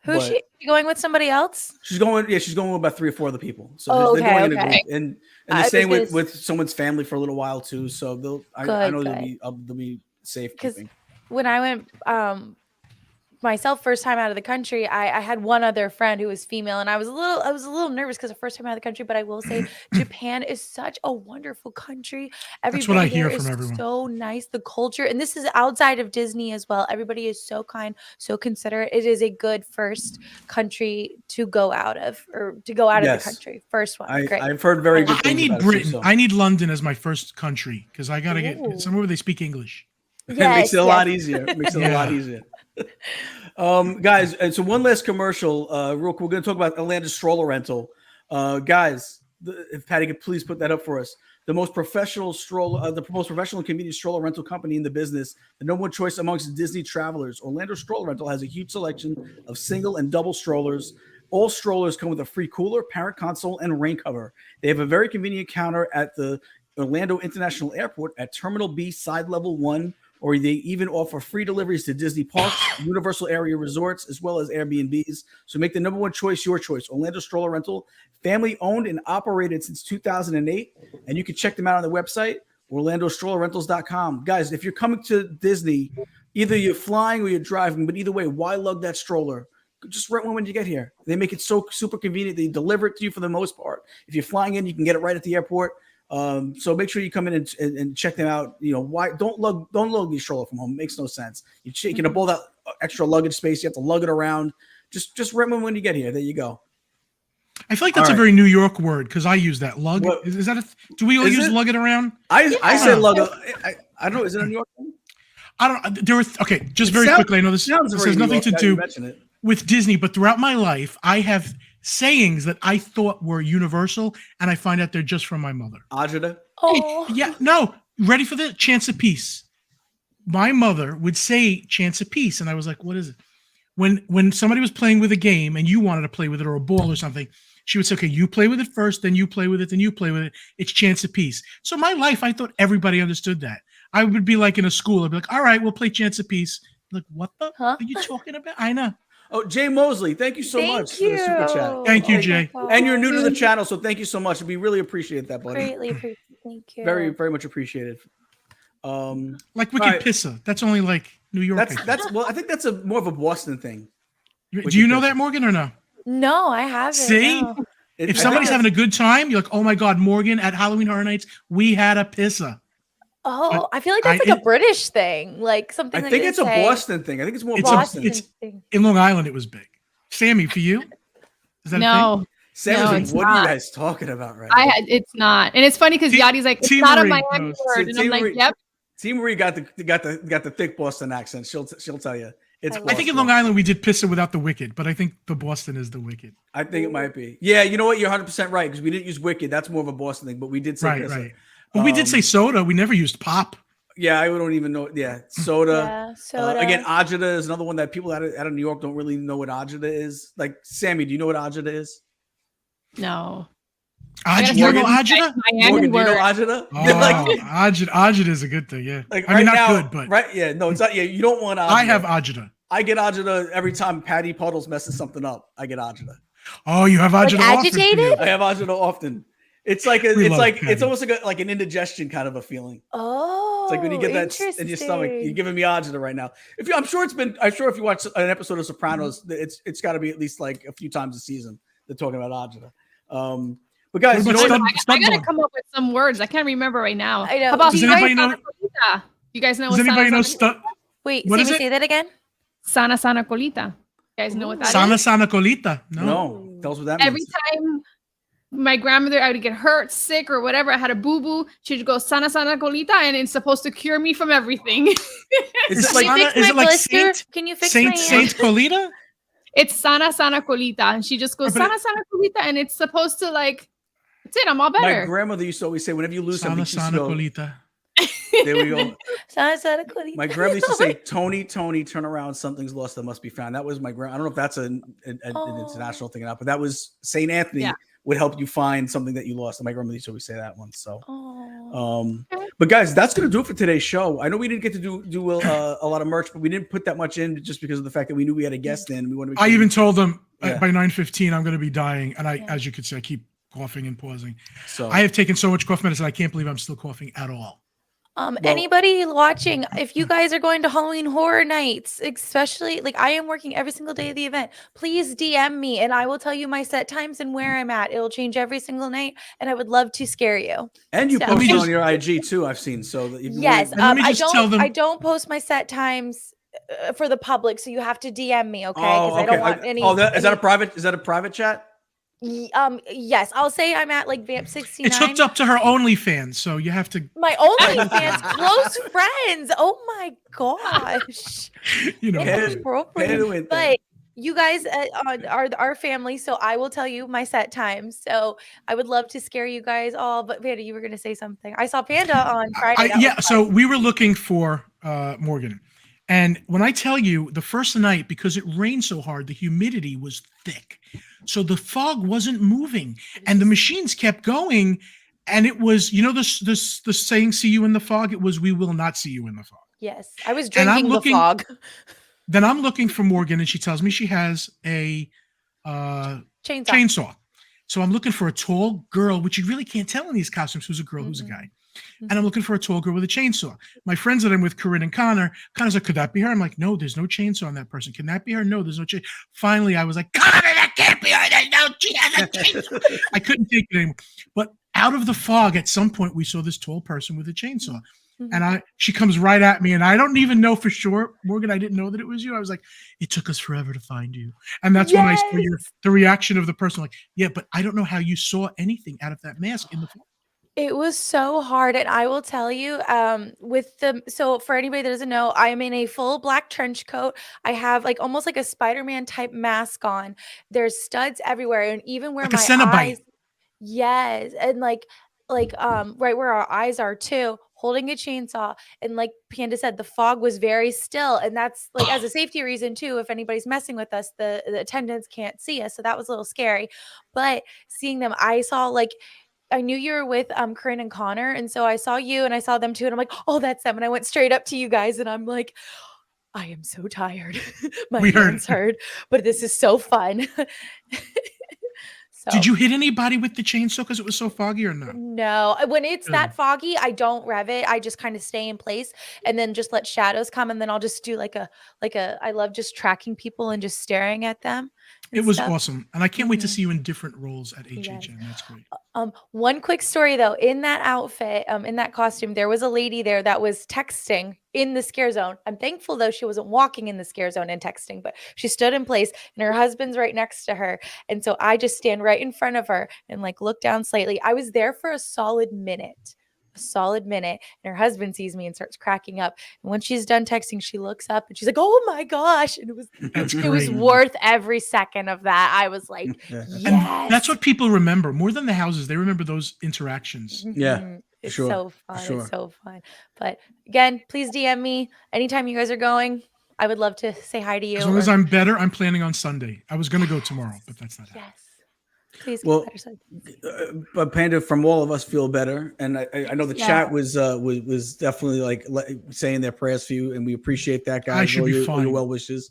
Who's she going with? Somebody else? She's going with about 3 or 4 other people. So they're going in a group, and the same with someone's family for a little while too. So I know they'll be safe. Because when I went myself first time out of the country, I had one other friend who was female, and I was a little nervous because the first time out of the country. But I will say, Japan is such a wonderful country. That's what I hear there from is everyone. So nice, the culture, and this is outside of Disney as well. Everybody is so kind, so considerate. It is a good first country to go out of, or to go out of the country. First one, great. I've heard very good things. I need about Britain. it too, so. I need London as my first country because I gotta get somewhere where they speak English. It makes it a lot easier. It makes it a lot easier. Guys, and so one last commercial. Real quick, we're going to talk about Orlando Stroller Rental. Guys, if Patty could please put that up for us. The most professional and convenient stroller rental company in the business. The number one choice amongst Disney travelers. Orlando Stroller Rental has a huge selection of single and double strollers. All strollers come with a free cooler, parent console, and rain cover. They have a very convenient counter at the Orlando International Airport at Terminal B, Side Level 1, or they even offer free deliveries to Disney parks, Universal area resorts, as well as Airbnbs. So make the number one choice your choice. Orlando Stroller Rental, family owned and operated since 2008. And you can check them out on the website, orlandostrollerrentals.com. Guys, if you're coming to Disney, either you're flying or you're driving, but either way, why lug that stroller? Just rent one when you get here. They make it so super convenient. They deliver it to you for the most part. If you're flying in, you can get it right at the airport. So make sure you come in and check them out. You know, why don't lug your stroller from home? It makes no sense. You're taking up all that extra luggage space. You have to lug it around. Just rent one when you get here. There you go. I feel like that's a very New York word because I use that lug. Is that do we all use lug it around? I say lug. I don't know. Is it a New York thing? I don't. There were just very quickly. I know this has nothing to do with Disney, but throughout my life, I have sayings that I thought were universal, and I find out they're just from my mother. Ajita? Oh. Yeah, no. Ready for the chance of peace. My mother would say chance of peace, and I was like, what is it? When somebody was playing with a game and you wanted to play with it or a ball or something, she would say, okay, you play with it first, then you play with it, then you play with it. It's chance of peace. So my life, I thought everybody understood that. I would be like in a school. I'd be like, all right, we'll play chance of peace. Like, what the are you talking about? I know. Oh, Jay Mosley, thank you so much for the super chat. Thank you, Jay. And you're new to the channel, so thank you so much. We really appreciate that, buddy. Greatly appreciate. Thank you. Very, very much appreciated. Like Wicked Pissa. That's only like New York. Well, I think that's more of a Boston thing. Do you know that, Morgan, or no? No, I haven't. See? No. If somebody's having a good time, you're like, oh my God, Morgan, at Halloween Horror Nights, we had a pissa. Oh, I feel like that's like a British thing, like something. I think it's a Boston thing. I think it's more Boston. Thing. In Long Island, it was big. Sammy, for you, is that no? A thing? Sammy, what are you guys talking about right now? It's not, and it's funny because Yadi's like, it's not a Miami word, and I'm like, yep. T. Marie got the thick Boston accent. She'll tell you. It's. I think in Long Island we did pissa without the wicked, but I think the Boston is the wicked. I think it might be. Yeah, you know what? You're 100% right because we didn't use wicked. That's more of a Boston thing, but we did say pissa. Right. But we did say soda. We never used pop. Yeah, I don't even know. Yeah, soda. Yeah, soda. Again, agita is another one that people out of New York don't really know what agita is. Like, Sammy, do you know what agita is? No. Agita? You know agita? Morgan, do you know agita? Oh, agita is a good thing, yeah. Like I mean, not good, but. Right, yeah, no, it's not. Yeah, you don't want agita. I have agita. I get agita every time Patty Puddles messes something up. I get agita. Oh, you have agita like agitated? I have agita often. It's like We love it's Patty. almost like an indigestion kind of a feeling. Oh, It's like when you get that in your stomach. You're interesting. giving me agita right now. I'm sure if you watch an episode of Sopranos, it's got to be at least like a few times a season they're talking about agita. But guys, What you know about what? I gotta come up with some words. I can't remember right now. I know. How about Do Does you sana anybody know? sana colita? You guys know Does what anybody know? Wait, What is Sammy, it? say that again. sana sana colita? You guys know what that is? Sana colita. No, tell us what that means. Every time my grandmother, I would get hurt, sick, or whatever, I had a boo-boo, she'd go sana sana colita, and it's supposed to cure me from everything. Is it Can you like fix is my it like blister? Saint? Can you fix my hand? Saint Colita? It's sana sana colita, and she just goes But it- sana sana colita, and it's supposed to like, that's it, I'm all my better. grandmother used to always say, whenever you lose something, Sana she used to sana go, colita. there we go. Sana colita. My grandma used to say, Tony, turn around. Something's lost that must be found. That was my grand. I don't know if that's an international thing or not, but that was St. Anthony would help you find something that you lost. And my grandma used to always say that one. So, but guys, that's going to do it for today's show. I know we didn't get to do a lot of merch, but we didn't put that much in just because of the fact that we knew we had a guest in. We wanted to make I sure even told them Yeah. by 9:15 I'm going to be dying, and as you could see, I keep coughing and pausing. So I have taken so much cough medicine, I can't believe I'm still coughing at all. Anybody watching, if you guys are going to Halloween Horror Nights, especially like I am working every single day of the event, please DM me and I will tell you my set times and where I'm at. It'll change every single night, and I would love to scare you. and you So- post it just- on your IG too. I've seen. So that if you Yes, want- let me just tell them- I don't post my set times for the public, so you have to DM me, okay? Because Oh, I okay. don't want any. Is that a private? Is that a private chat? Yes, I'll say I'm at like Vamp 69. It's hooked up to her OnlyFans, so you have to, My OnlyFans close friends. Oh my gosh. you know. Inappropriate. But you guys are our family, so I will tell you my set times. So I would love to scare you guys all. But Panda, you were going to say something. I saw Panda on Friday. That Yeah, was so fun. we were looking for Morgan. And when I tell you the first night, because it rained so hard, the humidity was thick. So the fog wasn't moving and the machines kept going. And it was, you know, the saying, see you in the fog? It was, we will not see you in the fog. Yes, I was And I'm drinking the looking- fog. Then I'm looking for Morgan and she tells me she has a chainsaw. So I'm looking for a tall girl, which you really can't tell in these costumes who's a girl, who's a guy. And I'm looking for a tall girl with a chainsaw. My friends that I'm with, Corinne and Connor's like, could that be her? I'm like, no, there's no chainsaw on that person. Can that be her? No, there's no chainsaw. Finally, I was like, Connor, that can't be her. There's no, she has a chainsaw. I couldn't take it anymore. But out of the fog, at some point, we saw this tall person with a chainsaw. And she comes right at me, and I don't even know for sure, Morgan. I didn't know that it was you. I was like, it took us forever to find you. And that's when I saw the reaction of the person, like, yeah, but I don't know how you saw anything out of that mask in the fog. It was so hard, and I will tell you, so for anybody that doesn't know, I'm in a full black trench coat. I have like almost like a Spider-Man type mask on. There's studs everywhere, and even where Like a my Cenobite. eyes, yes, and like right where our eyes are too, holding a chainsaw. And like Panda said, the fog was very still, and that's like as a safety reason too. If anybody's messing with us, the attendants can't see us, so that was a little scary. But seeing them, I saw like. I knew you were with Corinne and Connor, and so I saw you and I saw them too, and I'm like, oh, that's them. And I went straight up to you guys, and I'm like, I am so tired. My hands hurt, but this is so fun. So, did you hit anybody with the chainsaw because it was so foggy or no? No, when it's that foggy, I don't rev it. I just kind of stay in place and then just let shadows come, and then I'll just do like a. I love just tracking people and just staring at them. It was awesome, and I can't wait to see you in different roles at HHN. That's great. One quick story though, in that outfit, in that costume, there was a lady there that was texting in the scare zone. I'm thankful though she wasn't walking in the scare zone and texting, but she stood in place and her husband's right next to her. And so I just stand right in front of her and like look down slightly. I was there for a solid minute. And her husband sees me and starts cracking up. And when she's done texting, she looks up and she's like, oh my gosh. And it was worth every second of that. I was like, yes. And that's what people remember more than the houses. They remember those interactions. Yeah. It's sure, so fun. sure. It's so fun. But again, please DM me anytime you guys are going. I would love to say hi to you. As long as I'm better, I'm planning on Sunday. I was going to go tomorrow, but that's not happening. Yes. Please. Well, but Panda, from all of us, feel better, and I know the chat was definitely like saying their prayers for you, and we appreciate that, guys. I should be fine. All your well wishes.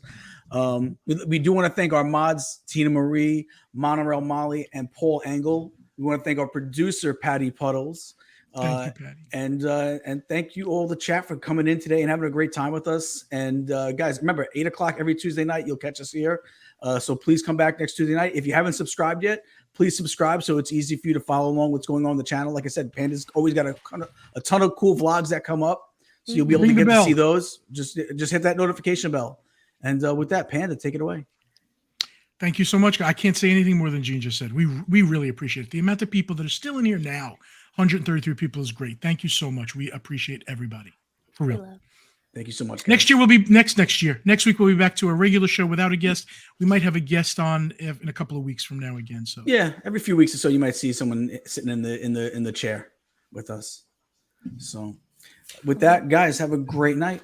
We do want to thank our mods, Tina Marie, Monorail Molly, and Paul Engel. We want to thank our producer, Patty Puddles. Thank you, Patty. And thank you all the chat for coming in today and having a great time with us. And guys, remember 8:00 every Tuesday night, you'll catch us here. So please come back next Tuesday night. If you haven't subscribed yet, please subscribe so it's easy for you to follow along what's going on the channel. Like I said, Panda's always got a ton of cool vlogs that come up. So you'll be able to get to see those. Just hit that notification bell. And with that, Panda, take it away. Thank you so much. I can't say anything more than Gene just said. We really appreciate it. The amount of people that are still in here now, 133 people, is great. Thank you so much. We appreciate everybody. For real. Thank you so much, guys. Next year will be next year. Next week we'll be back to a regular show without a guest. We might have a guest on in a couple of weeks from now again. So yeah, every few weeks or so you might see someone sitting in the chair with us. So with that, guys, have a great night.